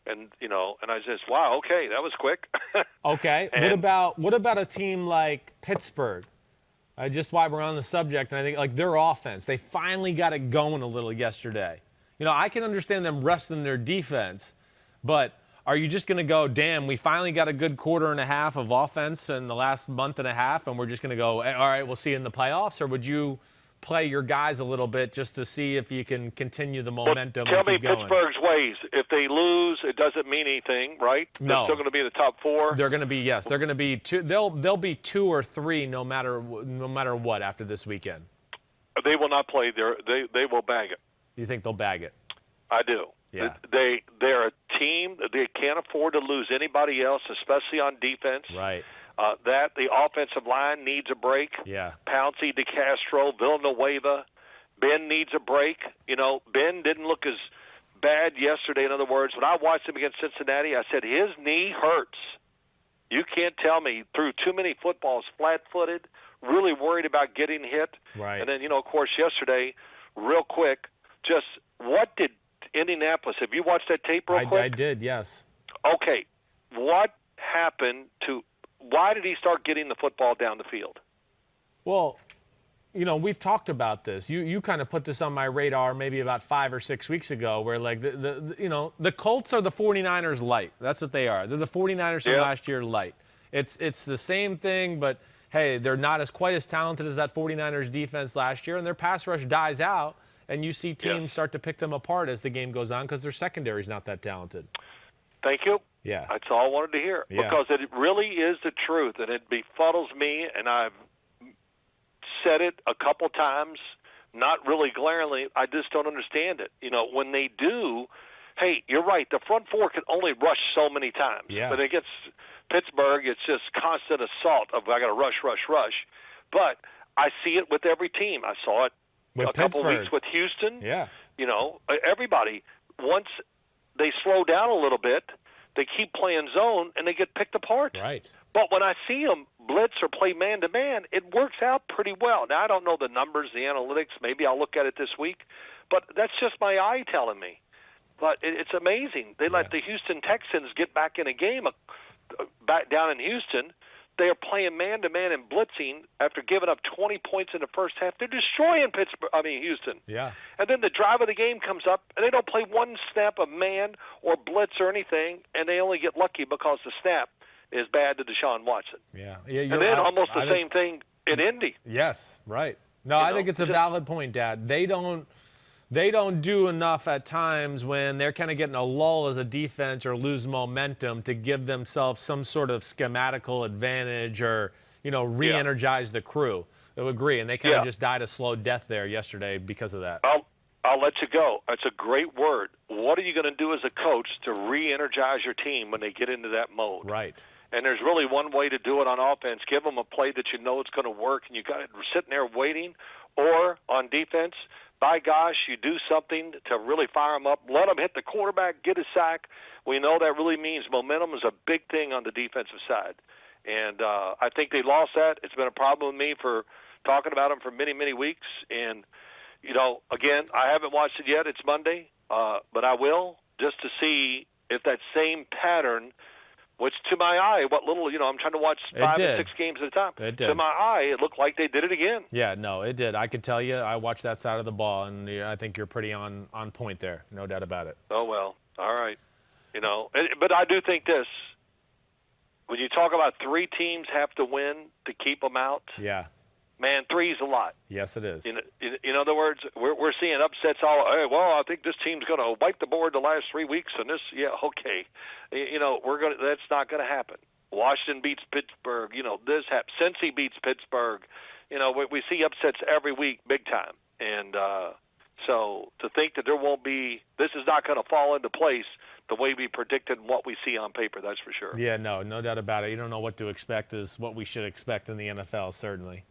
A: And, and I says, wow, okay, that was quick.
C: Okay. What about a team like Pittsburgh? Just while we're on the subject, and I think like their offense, they finally got it going a little yesterday. I can understand them resting their defense, but are you just going to go, damn, we finally got a good quarter and a half of offense in the last month and a half, and we're just going to go, all right, we'll see you in the playoffs? Or would you play your guys a little bit just to see if you can continue the momentum?
A: Tell me Pittsburgh's ways. If they lose, it doesn't mean anything, right?
C: No.
A: They're still going to be in the top 4?
C: They're going to be, yes. They're going to be 2. They'll be 2 or 3 no matter what after this weekend.
A: They will not play. They will bag it.
C: You think they'll bag it?
A: I do.
C: Yeah.
A: They're a team that they can't afford to lose anybody else, especially on defense.
C: Right.
A: That the offensive line needs a break.
C: Yeah.
A: Pouncey, DeCastro, Villanueva. Ben needs a break. Ben didn't look as bad yesterday. In other words, when I watched him against Cincinnati, I said his knee hurts. You can't tell me threw too many footballs flat-footed, really worried about getting hit.
C: Right.
A: And then, of course, yesterday, real quick, just what did Indianapolis, have you watched that tape real quick?
C: I did, yes.
A: Okay. What happened why did he start getting the football down the field?
C: Well, we've talked about this. You kind of put this on my radar maybe about 5 or 6 weeks ago where like the Colts are the 49ers light. That's what they are. They're the 49ers from last year light. It's the same thing, but hey, they're not quite as talented as that 49ers defense last year, and their pass rush dies out. And you see teams start to pick them apart as the game goes on because their secondary is not that talented.
A: Thank you.
C: Yeah.
A: That's all I wanted to hear.
C: Yeah.
A: Because it really is the truth, and it befuddles me, and I've said it a couple times, not really glaringly. I just don't understand it. When they do, hey, you're right, the front 4 can only rush so many times.
C: Yeah.
A: But against Pittsburgh, it's just constant assault of I got to rush. But I see it with every team. I saw it
C: with
A: a couple weeks with Houston.
C: Yeah.
A: Everybody, once they slow down a little bit, they keep playing zone, and they get picked apart.
C: Right.
A: But when I see them blitz or play man-to-man, it works out pretty well. Now, I don't know the numbers, the analytics. Maybe I'll look at it this week. But that's just my eye telling me. But it's amazing. They let the Houston Texans get back in a game back down in Houston. They are playing man-to-man and blitzing after giving up 20 points in the first half. They're destroying Houston.
C: Yeah.
A: And then the drive of the game comes up, and they don't play one snap of man or blitz or anything, and they only get lucky because the snap. is bad to Deshaun Watson.
C: Yeah.
A: And then almost the same thing in Indy.
C: Yes, right. No, I think it's a valid point, Dad. They don't do enough at times when they're kind of getting a lull as a defense or lose momentum to give themselves some sort of schematical advantage or, re-energize the crew. I would agree. And they kind of just died a slow death there yesterday because of that.
A: I'll let you go. It's a great word. What are you going to do as a coach to re-energize your team when they get into that mode?
C: Right.
A: And there's really one way to do it on offense. Give them a play that you know it's going to work, and you got it sitting there waiting. Or on defense, by gosh, you do something to really fire them up. Let them hit the quarterback, get a sack. We know that really means momentum is a big thing on the defensive side. And I think they lost that. It's been a problem with me for talking about them for many, many weeks. And, again, I haven't watched it yet. It's Monday. But I will, just to see if that same pattern, which to my eye, what little, I'm trying to watch 5 and 6 games at a time.
C: It did.
A: To my eye, it looked like they did it again.
C: Yeah, no, it did. I could tell you, I watched that side of the ball, and I think you're pretty on point there. No doubt about it.
A: Oh, well, all right. But I do think this. When you talk about 3 teams have to win to keep them out,
C: yeah,
A: man, 3 is a lot.
C: Yes, it is.
A: In other words, we're seeing upsets all. Hey, well, I think this team's going to wipe the board the last 3 weeks, and this, okay, that's not going to happen. Washington beats Pittsburgh. This happens. Cincy beats Pittsburgh. We see upsets every week, big time, and so to think that this is not going to fall into place the way we predicted and what we see on paper, that's for sure.
C: Yeah, no doubt about it. You don't know what to expect is what we should expect in the NFL, certainly.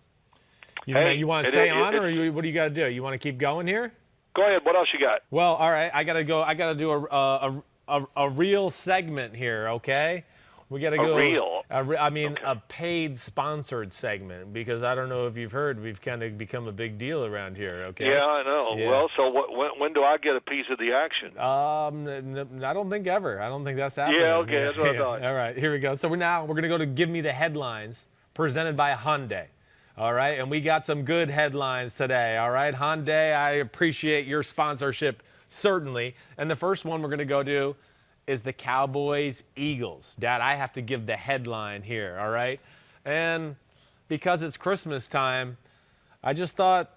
C: You want to stay on, or what do you got to do? You want to keep going here?
A: Go ahead. What else you got?
C: Well, all right. I got to go. I got to do a real segment here, okay? We got to go. A paid sponsored segment, because I don't know if you've heard, we've kind of become a big deal around here, okay?
A: Yeah, I know. Yeah. Well, so when do I get a piece of the action?
C: I don't think ever. I don't think that's happening.
A: Yeah, okay, that's what I thought.
C: All right, here we go. So we're going to go to Give Me the Headlines, presented by Hyundai. All right, and we got some good headlines today. All right, Hyundai, I appreciate your sponsorship, certainly. And the first one we're going to go to is the Cowboys-Eagles. Dad, I have to give the headline here, all right? And because it's Christmas time, I just thought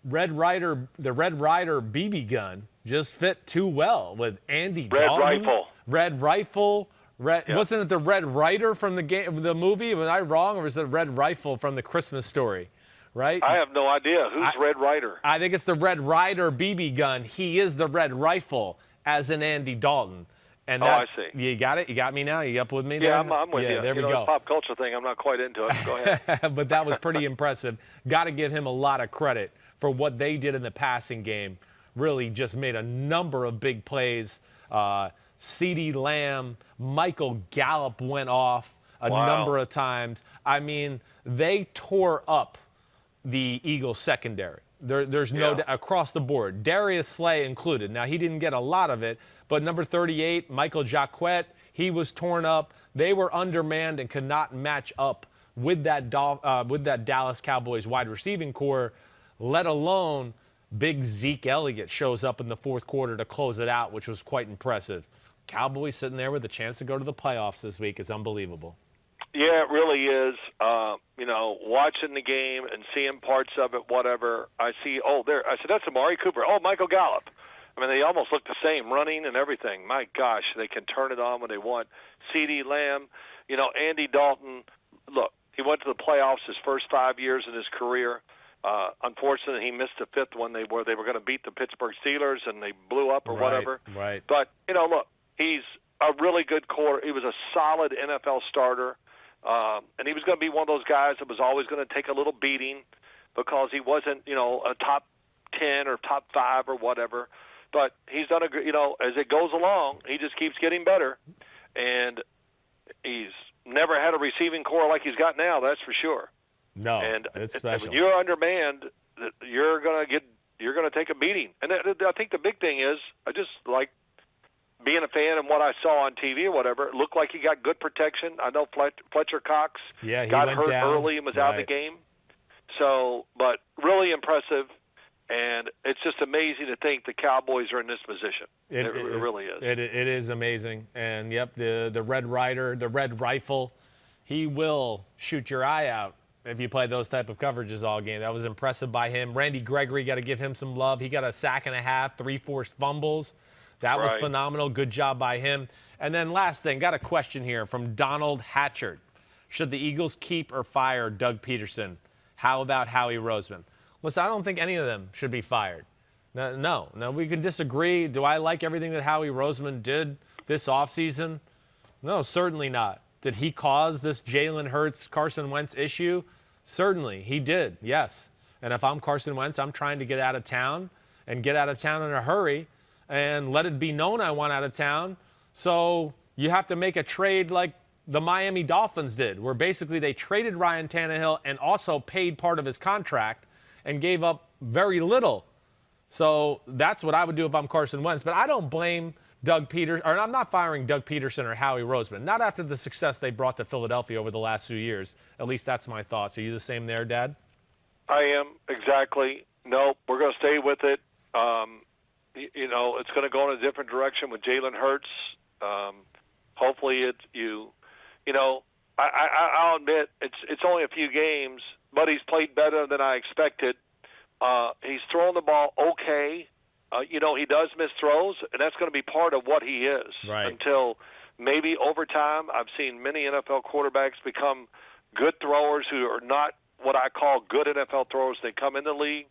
C: the Red Ryder BB gun just fit too well with Andy Dalton. Red Rifle. Wasn't it the Red Ryder from the movie? Was I wrong, or was it Red Rifle from the Christmas Story? Right?
A: I have no idea. Who's Red Ryder?
C: I think it's the Red Ryder BB gun. He is the Red Rifle, as in Andy Dalton. And
A: I see.
C: You got it? You got me now? You up with me there?
A: Yeah, I'm with you.
C: There we go.
A: The pop culture thing, I'm not quite into it. Go ahead.
C: But that was pretty impressive. Got to give him a lot of credit for what they did in the passing game. Really just made a number of big plays. CeeDee Lamb, Michael Gallup went off a number of times. I mean, they tore up the Eagles secondary. There's no across the board, Darius Slay included. Now, he didn't get a lot of it, but number 38, Michael Jacquet, he was torn up. They were undermanned and could not match up with that Dallas Cowboys wide receiving core, let alone big Zeke Elliott shows up in the fourth quarter to close it out, which was quite impressive. Cowboys sitting there with a chance to go to the playoffs this week is unbelievable.
A: Yeah, it really is. Watching the game and seeing parts of it, whatever, I see, I said, that's Amari Cooper. Oh, Michael Gallup. I mean, they almost look the same, running and everything. My gosh, they can turn it on when they want. CeeDee Lamb, Andy Dalton, look, he went to the playoffs his first 5 years in his career. Unfortunately, he missed the fifth one. They were going to beat the Pittsburgh Steelers, and they blew up or whatever.
C: Right.
A: But, look, he's a really good quarter. He was a solid NFL starter. And he was going to be one of those guys that was always going to take a little beating because he wasn't, a top 10 or top 5 or whatever. But he's done as it goes along, he just keeps getting better. And he's never had a receiving core like he's got now, that's for sure.
C: No,
A: and
C: it's special.
A: When you're undermanned, you're going to take a beating. And I think the big thing is, I just like being a fan and what I saw on TV or whatever, it looked like he got good protection. I know Fletcher Cox got hurt early and was out of the game. So, but really impressive. And it's just amazing to think the Cowboys are in this position. It really is.
C: It is amazing. And, yep, the Red Rider, the Red Rifle, he will shoot your eye out if you play those type of coverages all game. That was impressive by him. Randy Gregory, got to give him some love. He got a sack and a half, 3 forced fumbles. That was phenomenal. Good job by him. And then last thing, got a question here from Donald Hatchard. Should the Eagles keep or fire Doug Peterson? How about Howie Roseman? Listen, I don't think any of them should be fired. No, we can disagree. Do I like everything that Howie Roseman did this offseason? No, certainly not. Did he cause this Jalen Hurts, Carson Wentz issue? Certainly, he did, yes. And if I'm Carson Wentz, I'm trying to get out of town and get out of town in a hurry and let it be known I want out of town. So you have to make a trade like the Miami Dolphins did, where basically they traded Ryan Tannehill and also paid part of his contract and gave up very little. So that's what I would do if I'm Carson Wentz. But I don't blame Doug Peterson, or I'm not firing Doug Peterson or Howie Roseman. Not after the success they brought to Philadelphia over the last few years. At least that's my thoughts. Are you the same there, Dad?
A: I am, exactly. No, we're going to stay with it. It's going to go in a different direction with Jalen Hurts. Hopefully I'll admit it's only a few games, but he's played better than I expected. He's thrown the ball okay. He does miss throws, and that's going to be part of what he is.
C: Right.
A: Until maybe over time, I've seen many NFL quarterbacks become good throwers who are not what I call good NFL throwers. They come in the league,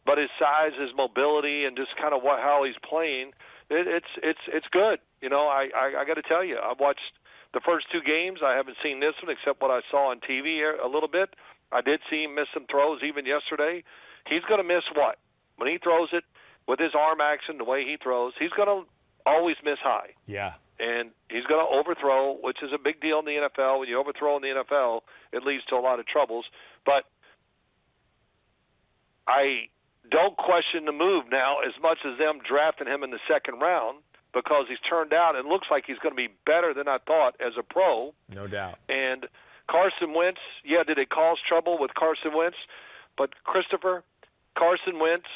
A: but his size, his mobility, and just kind of how he's playing, it's good. I got to tell you, I've watched the first 2 games. I haven't seen this one except what I saw on TV a little bit. I did see him miss some throws even yesterday. He's going to miss what? When he throws it, with his arm action, the way he throws, he's going to always miss high.
C: Yeah.
A: And he's going to overthrow, which is a big deal in the NFL. When you overthrow in the NFL, it leads to a lot of troubles. But I don't question the move now as much as them drafting him in the second round, because he's turned out and looks like he's going to be better than I thought as a pro.
C: No doubt.
A: And Carson Wentz, did it cause trouble with Carson Wentz? But, Christopher, Carson Wentz,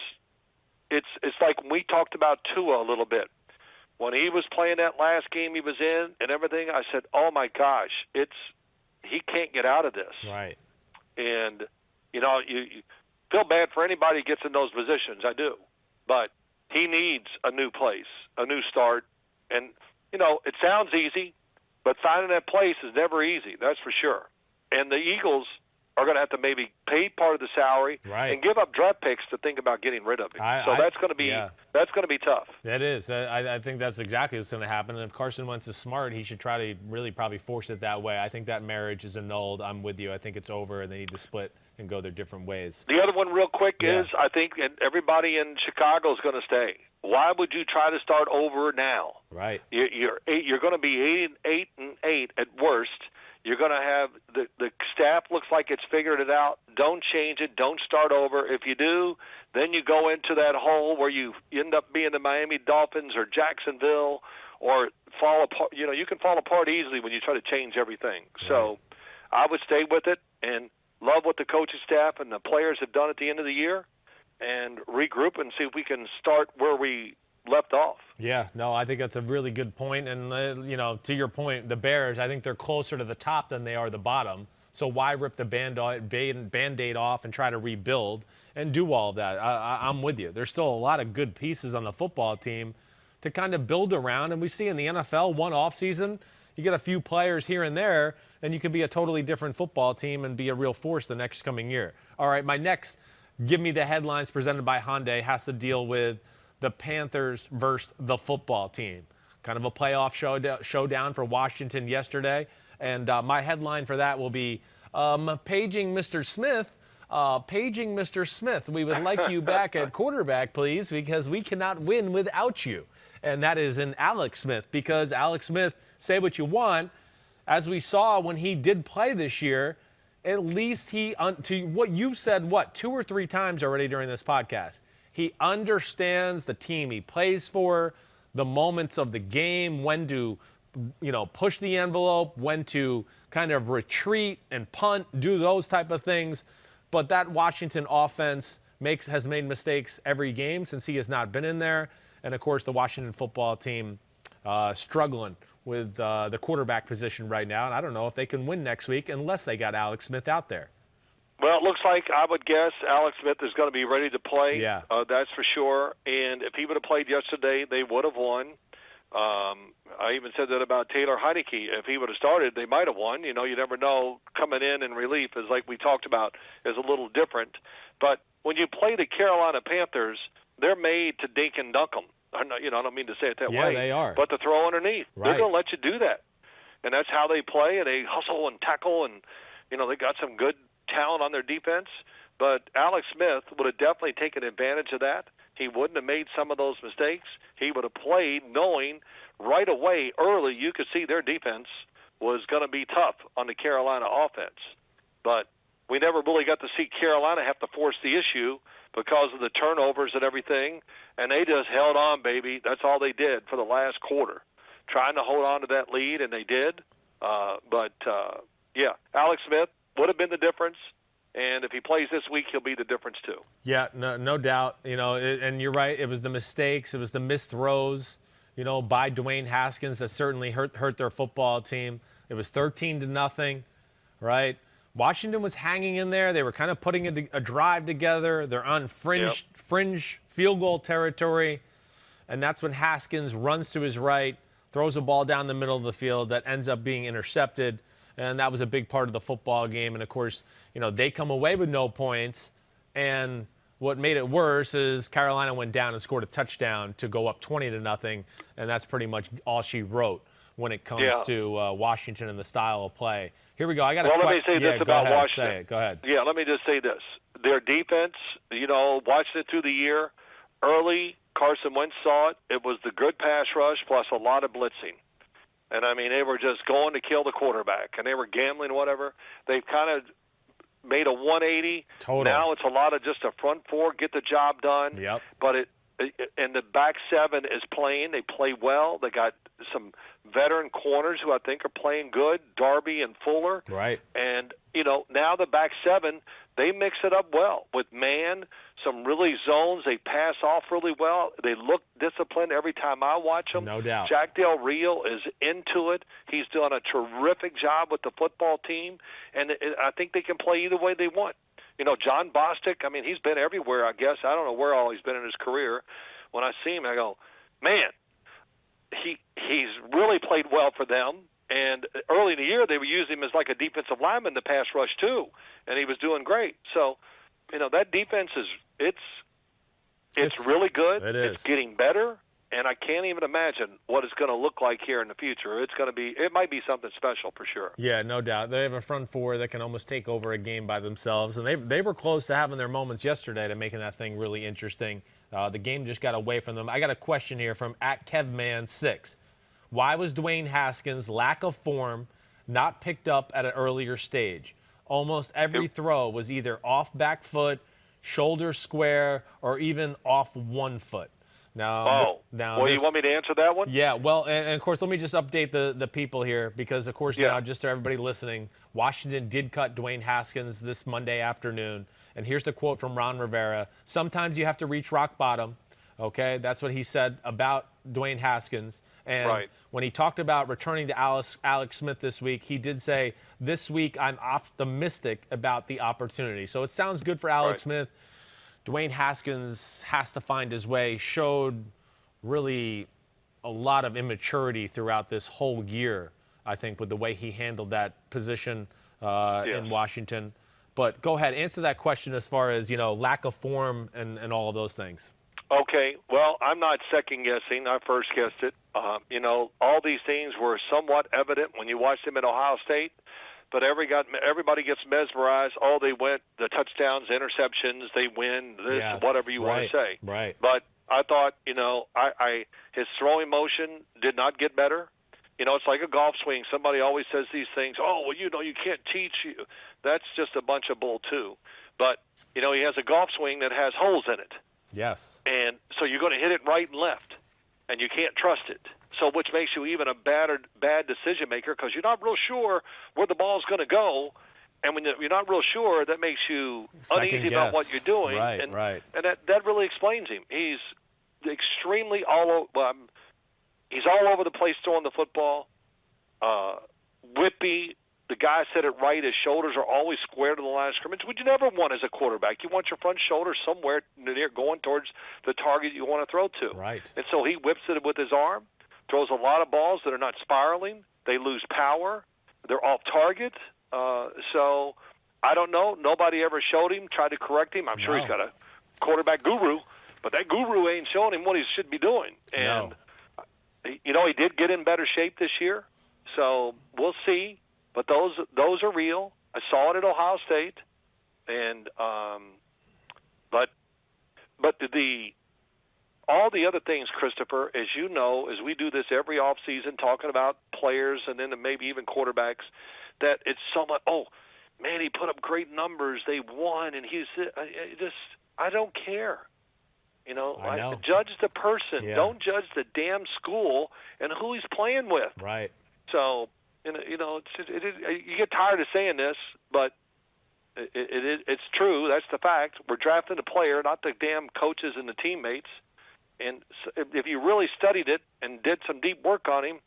A: it's like when we talked about Tua a little bit. When he was playing that last game he was in and everything, I said, oh, my gosh, he can't get out of this.
C: Right.
A: And, you feel bad for anybody who gets in those positions. I do. But he needs a new place, a new start. And, it sounds easy, but finding that place is never easy. That's for sure. And the Eagles are going to have to maybe pay part of the salary and give up draft picks to think about getting rid of him. That's going to be tough.
C: That is. I think that's exactly what's going to happen. And if Carson Wentz is smart, he should try to really probably force it that way. I think that marriage is annulled. I'm with you. I think it's over, and they need to split and go their different ways.
A: The other one real quick is I think everybody in Chicago is going to stay. Why would you try to start over now?
C: Right.
A: You're going to be 8-8 at worst. You're going to have the staff looks like it's figured it out. Don't change it. Don't start over. If you do, then you go into that hole where you end up being the Miami Dolphins or Jacksonville or fall apart. You can fall apart easily when you try to change everything. Right. So I would stay with it and love what the coaching staff and the players have done at the end of the year and regroup and see if we can start where we left off.
C: Yeah, no, I think that's a really good point. And, to your point, the Bears, I think they're closer to the top than they are the bottom. So why rip the Band-Aid off and try to rebuild and do all of that? I'm with you. There's still a lot of good pieces on the football team to kind of build around. And we see in the NFL, one offseason, you get a few players here and there, and you can be a totally different football team and be a real force the next coming year. All right, my next Give Me the Headlines presented by Hyundai has to deal with the Panthers versus the football team. Kind of a playoff showdown for Washington yesterday. And my headline for that will be, paging Mr. Smith. Paging Mr. Smith. We would like you back at quarterback, please, because we cannot win without you. And that is in Alex Smith, because Alex Smith, say what you want, as we saw when he did play this year, at least to what you've said, 2 or 3 times already during this podcast, he understands the team he plays for, the moments of the game, when to, push the envelope, when to kind of retreat and punt, do those type of things. But that Washington offense has made mistakes every game since he has not been in there. And, of course, the Washington football team struggling with the quarterback position right now. And I don't know if they can win next week unless they got Alex Smith out there.
A: Well, it looks like I would guess Alex Smith is going to be ready to play.
C: Yeah.
A: That's for sure. And if he would have played yesterday, they would have won. I even said that about Taylor Heineke. If he would have started, they might have won. You never know. Coming in relief is like we talked about is a little different. But when you play the Carolina Panthers, they're made to dink and dunk them. I don't mean to say it that way.
C: Yeah, they are.
A: But to throw underneath.
C: Right.
A: They're going to let you do that. And that's how they play, and they hustle and tackle, and, they got some good talent on their defense. But Alex Smith would have definitely taken advantage of that. He wouldn't have made some of those mistakes. He would have played knowing right away, early, you could see their defense was going to be tough on the Carolina offense. But we never really got to see Carolina have to force the issue because of the turnovers and everything, and they just held on, baby. That's all they did for the last quarter, trying to hold on to that lead, and they did. Yeah, Alex Smith would have been the difference. And if he plays this week, he'll be the difference too.
C: Yeah, no doubt. And you're right. It was the mistakes. It was the missed throws, by Dwayne Haskins that certainly hurt their football team. It was 13-0, right? Washington was hanging in there. They were kind of putting a drive together. They're on fringe field goal territory. And that's when Haskins runs to his right, throws a ball down the middle of the field that ends up being intercepted. And that was a big part of the football game. And, of course, they come away with no points. And what made it worse is Carolina went down and scored a touchdown to go up 20-0. And that's pretty much all she wrote when it comes to Washington and the style of play. Here we go.
A: Let me say this about Washington.
C: Say it. Go ahead.
A: Yeah, let me just say this. Their defense, watching it through the year, early Carson Wentz saw it. It was the good pass rush plus a lot of blitzing. And, they were just going to kill the quarterback, and they were gambling, whatever. They've kind of made a 180.
C: Total.
A: Now it's a lot of just a front four, get the job done.
C: Yep.
A: But and the back seven is playing. They play well. They got some veteran corners who I think are playing good, Darby and Fuller.
C: Right.
A: And, now the back seven, they mix it up well with man, some really zones. They pass off really well. They look disciplined every time I watch them.
C: No doubt.
A: Jack Del Rio is into it. He's done a terrific job with the football team, and I think they can play either way they want. John Bostic, he's been everywhere, I guess. I don't know where all he's been in his career. When I see him, I go, man, he's really played well for them. And early in the year, they were using him as like a defensive lineman to pass rush too, and he was doing great. So, that defense it's really good.
C: It is.
A: It's getting better, and I can't even imagine what it's going to look like here in the future. It might be something special for sure.
C: Yeah, no doubt. They have a front four that can almost take over a game by themselves, and they were close to having their moments yesterday to making that thing really interesting. The game just got away from them. I got a question here from @KevMan6. Why was Dwayne Haskins' lack of form not picked up at an earlier stage? Almost every throw was either off back foot, shoulder square, or even off 1 foot.
A: You want me to answer that one?
C: Yeah, well, and of course, let me just update the people here because, of course, just so everybody listening, Washington did cut Dwayne Haskins this Monday afternoon. And here's the quote from Ron Rivera. Sometimes you have to reach rock bottom. Okay, that's what he said about Dwayne Haskins. And when he talked about returning to Alex Smith this week, he did say, this week I'm optimistic about the opportunity. So it sounds good for Alex Smith. Dwayne Haskins has to find his way, showed really a lot of immaturity throughout this whole year, I think, with the way he handled that position in Washington. But go ahead, answer that question as far as, lack of form and all of those things.
A: Okay, well, I'm not second-guessing. I first guessed it. All these things were somewhat evident when you watched them at Ohio State, but everybody gets mesmerized. Oh, they went, the touchdowns, interceptions, they win, whatever you want to say.
C: Right.
A: But I thought, his throwing motion did not get better. It's like a golf swing. Somebody always says these things, you can't teach you. That's just a bunch of bull, too. But, he has a golf swing that has holes in it.
C: Yes.
A: And so you're going to hit it right and left, and you can't trust it. So which makes you even a bad decision maker because you're not real sure where the ball's going to go, And when you're not real sure, that makes you uneasy about what you're doing.
C: Right,
A: and,
C: right.
A: And that really explains him. He's extremely he's all over the place throwing the football. Whippy. The guy said it right. His shoulders are always square to the line of scrimmage, which you never want as a quarterback. You want your front shoulder somewhere near going towards the target you want to throw to.
C: Right.
A: And so he whips it with his arm, throws a lot of balls that are not spiraling. They lose power. They're off target. So I don't know. Nobody ever showed him, tried to correct him. I'm sure he's got a quarterback guru, but that guru ain't showing him what he should be doing. And, he did get in better shape this year. So we'll see. But those are real. I saw it at Ohio State, and but all the other things, Christopher, as you know, as we do this every offseason, talking about players and then maybe even quarterbacks, that it's so much. Oh, man, he put up great numbers. They won, and I don't care.
C: I know.
A: Judge the person.
C: Yeah.
A: Don't judge the damn school and who he's playing with.
C: Right.
A: So. You get tired of saying this, but it's true. That's the fact. We're drafting a player, not the damn coaches and the teammates. And if you really studied it and did some deep work on him,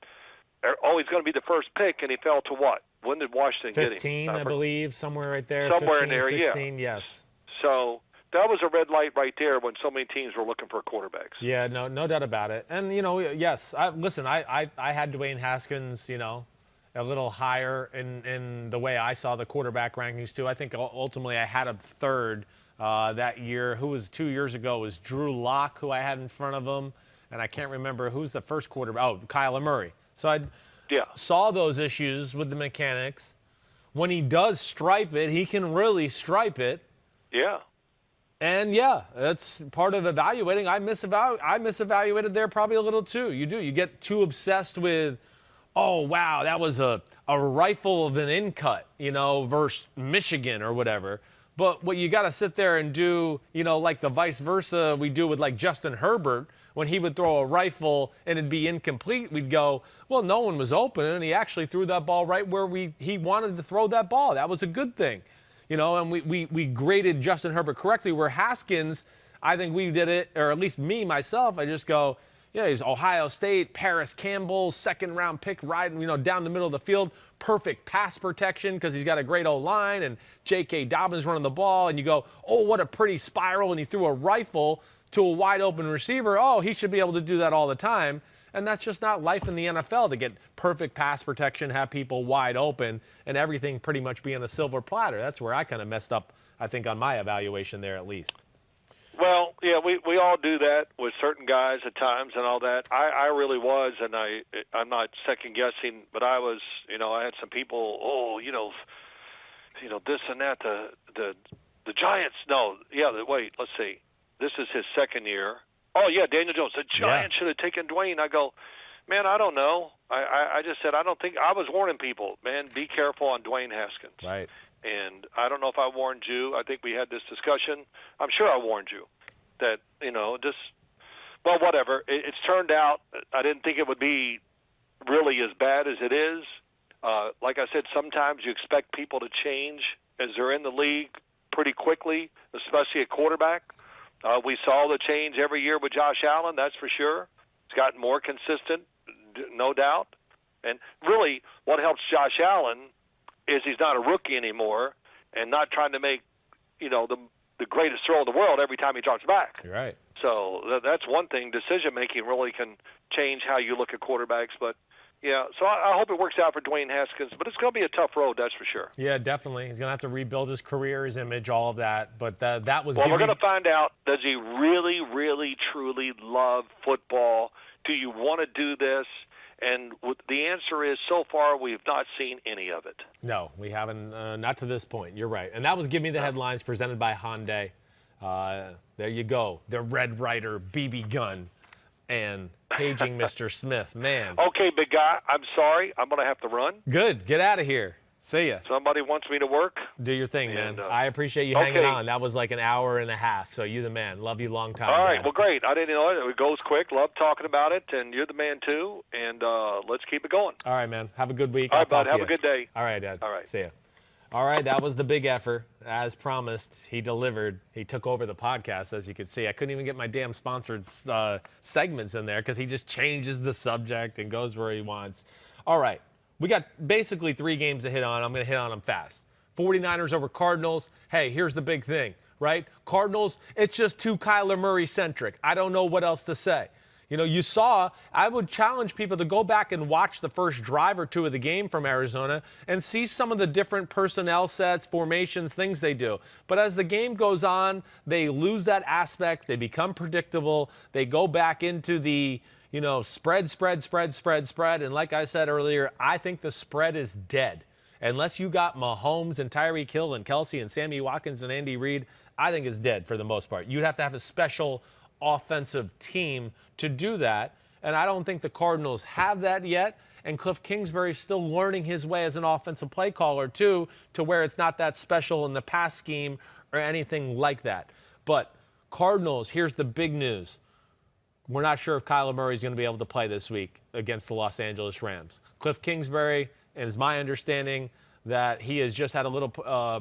A: he's going to be the first pick, and he fell to what? When did Washington get him?
C: 15, I believe, somewhere right there.
A: Somewhere
C: 15,
A: in there,
C: 16, yes.
A: So that was a red light right there when so many teams were looking for quarterbacks.
C: Yeah, no doubt about it. And, yes, I had Dwayne Haskins, a little higher in the way I saw the quarterback rankings too. I think ultimately I had him third that year. Who was 2 years ago was Drew Lock, who I had in front of him, and I can't remember who's the first quarterback. Oh, Kyler Murray. So I saw those issues with the mechanics. When he does stripe it, he can really stripe it.
A: Yeah.
C: And that's part of evaluating. I misevaluated there probably a little too. You do. You get too obsessed with, oh, wow, that was a rifle of an in-cut, versus Michigan or whatever. But what you got to sit there and do, like the vice versa we do with like Justin Herbert, when he would throw a rifle and it'd be incomplete, we'd go, well, no one was open, and he actually threw that ball right where he wanted to throw that ball. That was a good thing. And we graded Justin Herbert correctly, where Haskins, I think we did it, or at least me, myself, I just go, he's Ohio State, Paris Campbell, second-round pick riding, down the middle of the field. Perfect pass protection because he's got a great O-line, and J.K. Dobbins running the ball. And you go, oh, what a pretty spiral, and he threw a rifle to a wide-open receiver. Oh, he should be able to do that all the time. And that's just not life in the NFL, to get perfect pass protection, have people wide open, and everything pretty much be on a silver platter. That's where I kind of messed up, I think, on my evaluation there at least.
A: Well, yeah, we all do that with certain guys at times and all that. I really was, and I'm not second guessing, but I was, I had some people, this and that. The Giants, wait, let's see. This is his second year. Oh yeah, Daniel Jones. The Giants should have taken Dwayne. I go, man, I don't know. I just said I don't think. I was warning people, man, be careful on Dwayne Haskins.
C: Right.
A: And I don't know if I warned you. I think we had this discussion. I'm sure I warned you that, whatever. It's turned out I didn't think it would be really as bad as it is. Like I said, sometimes you expect people to change as they're in the league pretty quickly, especially a quarterback. We saw the change every year with Josh Allen, that's for sure. He's gotten more consistent, no doubt. And really what helps Josh Allen is he's not a rookie anymore and not trying to make, the greatest throw in the world every time he drops back.
C: You're right.
A: So that's one thing. Decision-making really can change how you look at quarterbacks. But, so I hope it works out for Dwayne Haskins. But it's going to be a tough road, that's for sure.
C: Yeah, definitely. He's going to have to rebuild his career, his image, all of that. But that was
A: Well, we're going to find out, does he really, really, truly love football? Do you want to do this? And the answer is, so far, we've not seen any of it.
C: No, we haven't, not to this point. You're right. And that was Give Me the Headlines presented by Hyundai. There you go. The Red Ryder BB gun and paging Mr. Smith. Man.
A: Okay, big guy, I'm sorry. I'm going to have to run.
C: Good. Get out of here. See ya.
A: Somebody wants me to work.
C: Do your thing, man. I appreciate you hanging on. That was like an hour and a half, so you the man. Love you long time.
A: All right,
C: Dad.
A: well, great. I didn't know it. It goes quick. Love talking about it, and you're the man, too. And let's keep it going.
C: All right, man. Have a good week.
A: All
C: I'll
A: right,
C: talk
A: bud.
C: to
A: Have
C: you.
A: a good day.
C: All right, Dad.
A: All right.
C: See ya. All right, that was the big effort. As promised, he delivered. He took over the podcast, as you could see. I couldn't even get my damn sponsored segments in there because he just changes the subject and goes where he wants. All right, we got basically 3 games to hit on. I'm going to hit on them fast. 49ers over Cardinals. Hey, here's the big thing, right? Cardinals, it's just too Kyler Murray-centric. I don't know what else to say. You know, you saw, I would challenge people to go back and watch the first drive or 2 of the game from Arizona and see some of the different personnel sets, formations, things they do. But as the game goes on, they lose that aspect. They become predictable. They go back into the, you know, spread. And like I said earlier, I think the spread is dead. Unless you got Mahomes and Tyreek Hill and Kelsey and Sammy Watkins and Andy Reid, I think it's dead for the most part. You'd have to have a special offensive team to do that, and I don't think the Cardinals have that yet, and Cliff Kingsbury's still learning his way as an offensive play caller too, to where it's not that special in the pass scheme or anything like that. But Cardinals, here's the big news. We're not sure if Kyler Murray is going to be able to play this week against the Los Angeles Rams. Cliff Kingsbury, and it's my understanding that he has just had a little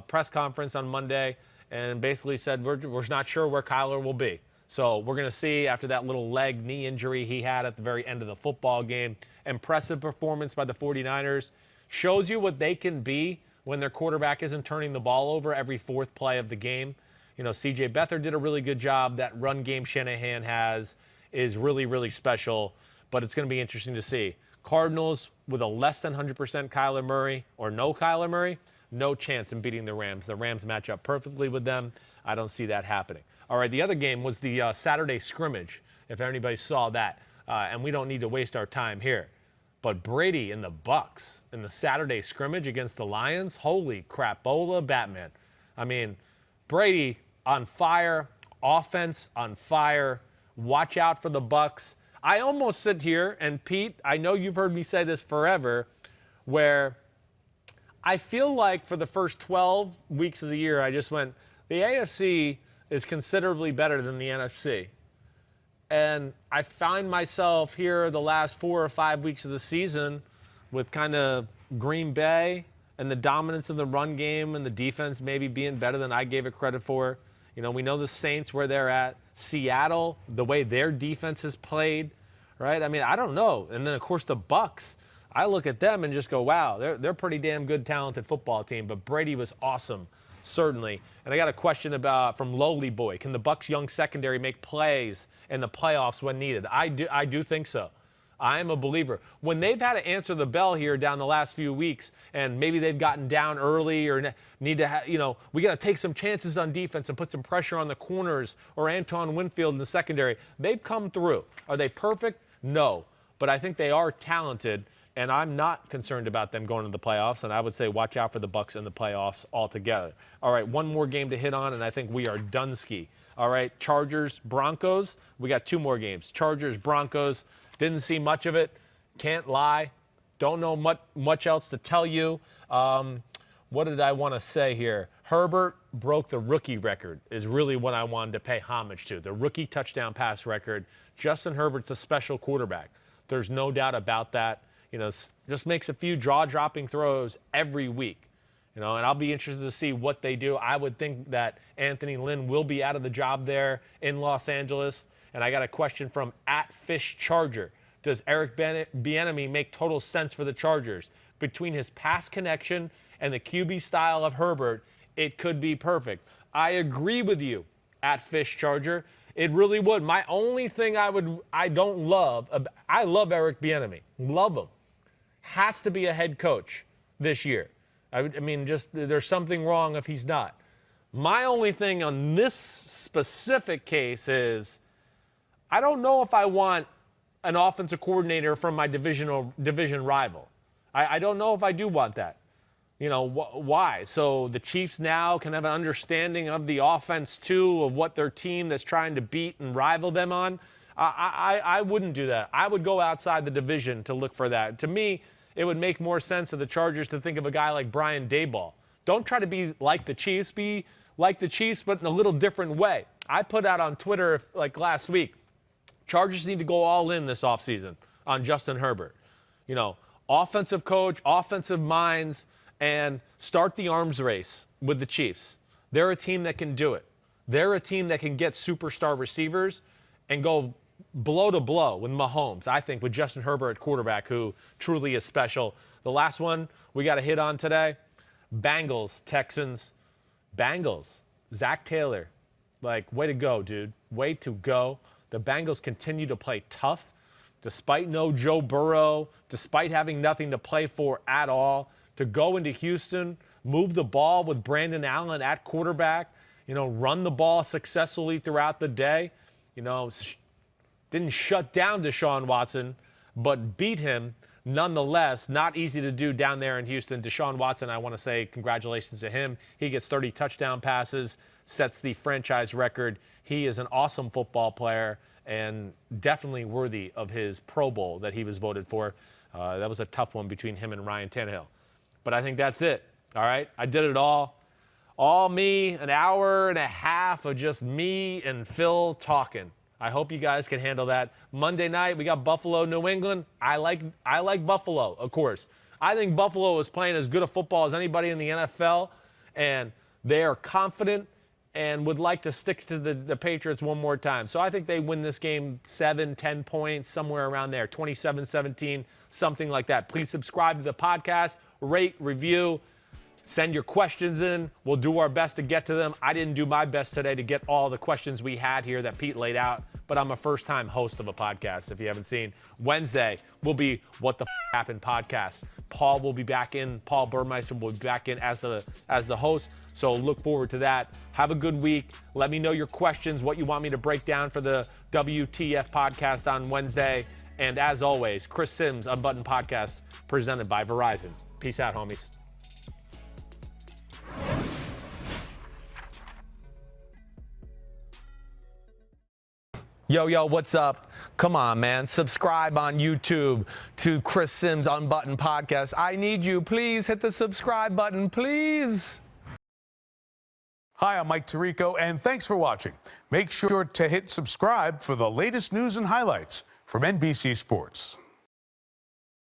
C: press conference on Monday and basically said we're not sure where Kyler will be. So we're going to see after that little knee injury he had at the very end of the football game. Impressive performance by the 49ers. Shows you what they can be when their quarterback isn't turning the ball over every 4th play of the game. You know, C.J. Beathard did a really good job. That run game Shanahan has is really, really special. But it's going to be interesting to see. Cardinals with a less than 100% Kyler Murray or no Kyler Murray, no chance in beating the Rams. The Rams match up perfectly with them. I don't see that happening. All right, the other game was the Saturday scrimmage, if anybody saw that. And we don't need to waste our time here. But Brady and the Bucs in the Saturday scrimmage against the Lions, holy crapola Batman. I mean, Brady on fire, offense on fire. Watch out for the Bucs. I almost sit here, and Pete, I know you've heard me say this forever, where I feel like for the first 12 weeks of the year, I just went, the AFC is considerably better than the NFC. And I find myself here the last 4 or 5 weeks of the season with kind of Green Bay and the dominance of the run game and the defense maybe being better than I gave it credit for. You know, we know the Saints where they're at. Seattle, the way their defense has played, right? I mean, I don't know. And then, of course, the Bucs. I look at them and just go, wow, they're a pretty damn good, talented football team. But Brady was awesome. Certainly. And I got a question from Lowly Boy. Can the Bucs' young secondary make plays in the playoffs when needed? I do think so. I am a believer. When they've had to answer the bell here down the last few weeks, and maybe they've gotten down early or need to, we got to take some chances on defense and put some pressure on the corners or Antoine Winfield in the secondary. They've come through. Are they perfect? No. But I think they are talented. And I'm not concerned about them going to the playoffs, and I would say watch out for the Bucs in the playoffs altogether. All right, one more game to hit on, and I think we are done ski. All right, Chargers, Broncos. We got 2 more games. Chargers, Broncos. Didn't see much of it. Can't lie. Don't know much else to tell you. What did I want to say here? Herbert broke the rookie record is really what I wanted to pay homage to. The rookie touchdown pass record. Justin Herbert's a special quarterback. There's no doubt about that. You know, just makes a few jaw-dropping throws every week. You know, and I'll be interested to see what they do. I would think that Anthony Lynn will be out of the job there in Los Angeles. And I got a question from @FishCharger. Does Eric Bieniemy make total sense for the Chargers? Between his pass connection and the QB style of Herbert, it could be perfect. I agree with you, @FishCharger. It really would. My only thing I love Eric Bieniemy. Love him. Has to be a head coach this year. I mean, just there's something wrong if he's not. My only thing on this specific case is I don't know if I want an offensive coordinator from my division rival. I don't know if I do want that. You know, why? So the Chiefs now can have an understanding of the offense, too, of what their team that's trying to beat and rival them on. I wouldn't do that. I would go outside the division to look for that. To me, it would make more sense to the Chargers to think of a guy like Brian Daboll. Don't try to be like the Chiefs. Be like the Chiefs, but in a little different way. I put out on Twitter, like last week, Chargers need to go all in this offseason on Justin Herbert. You know, offensive coach, offensive minds, and start the arms race with the Chiefs. They're a team that can do it. They're a team that can get superstar receivers and go blow to blow with Mahomes, I think, with Justin Herbert at quarterback, who truly is special. The last one we got to hit on today, Bengals, Texans. Bengals, Zach Taylor, like, way to go, dude. Way to go. The Bengals continue to play tough, despite no Joe Burrow, despite having nothing to play for at all. To go into Houston, move the ball with Brandon Allen at quarterback, run the ball successfully throughout the day. Didn't shut down Deshaun Watson, but beat him nonetheless. Not easy to do down there in Houston. Deshaun Watson, I want to say congratulations to him. He gets 30 touchdown passes, sets the franchise record. He is an awesome football player and definitely worthy of his Pro Bowl that he was voted for. That was a tough one between him and Ryan Tannehill. But I think that's it. All right, I did it all. All me, an hour and a half of just me and Phil talking. I hope you guys can handle that. Monday night, we got Buffalo, New England. I like Buffalo, of course. I think Buffalo is playing as good a football as anybody in the NFL, and they are confident and would like to stick to the Patriots one more time. So I think they win this game 7, 10 points, somewhere around there, 27-17, something like that. Please subscribe to the podcast, rate, review. Send your questions in. We'll do our best to get to them. I didn't do my best today to get all the questions we had here that Pete laid out, but I'm a first-time host of a podcast, if you haven't seen. Wednesday will be What the Happened podcast. Paul will be back in. Paul Burmeister will be back in as the host, so look forward to that. Have a good week. Let me know your questions, what you want me to break down for the WTF podcast on Wednesday. And as always, Chris Sims, Unbuttoned Podcast, presented by Verizon. Peace out, homies. Yo, what's up? Come on, man. Subscribe on YouTube to Chris Sims Unbuttoned Podcast. I need you. Please hit the subscribe button, please.
B: Hi, I'm Mike Tirico, and thanks for watching. Make sure to hit subscribe for the latest news and highlights from NBC Sports.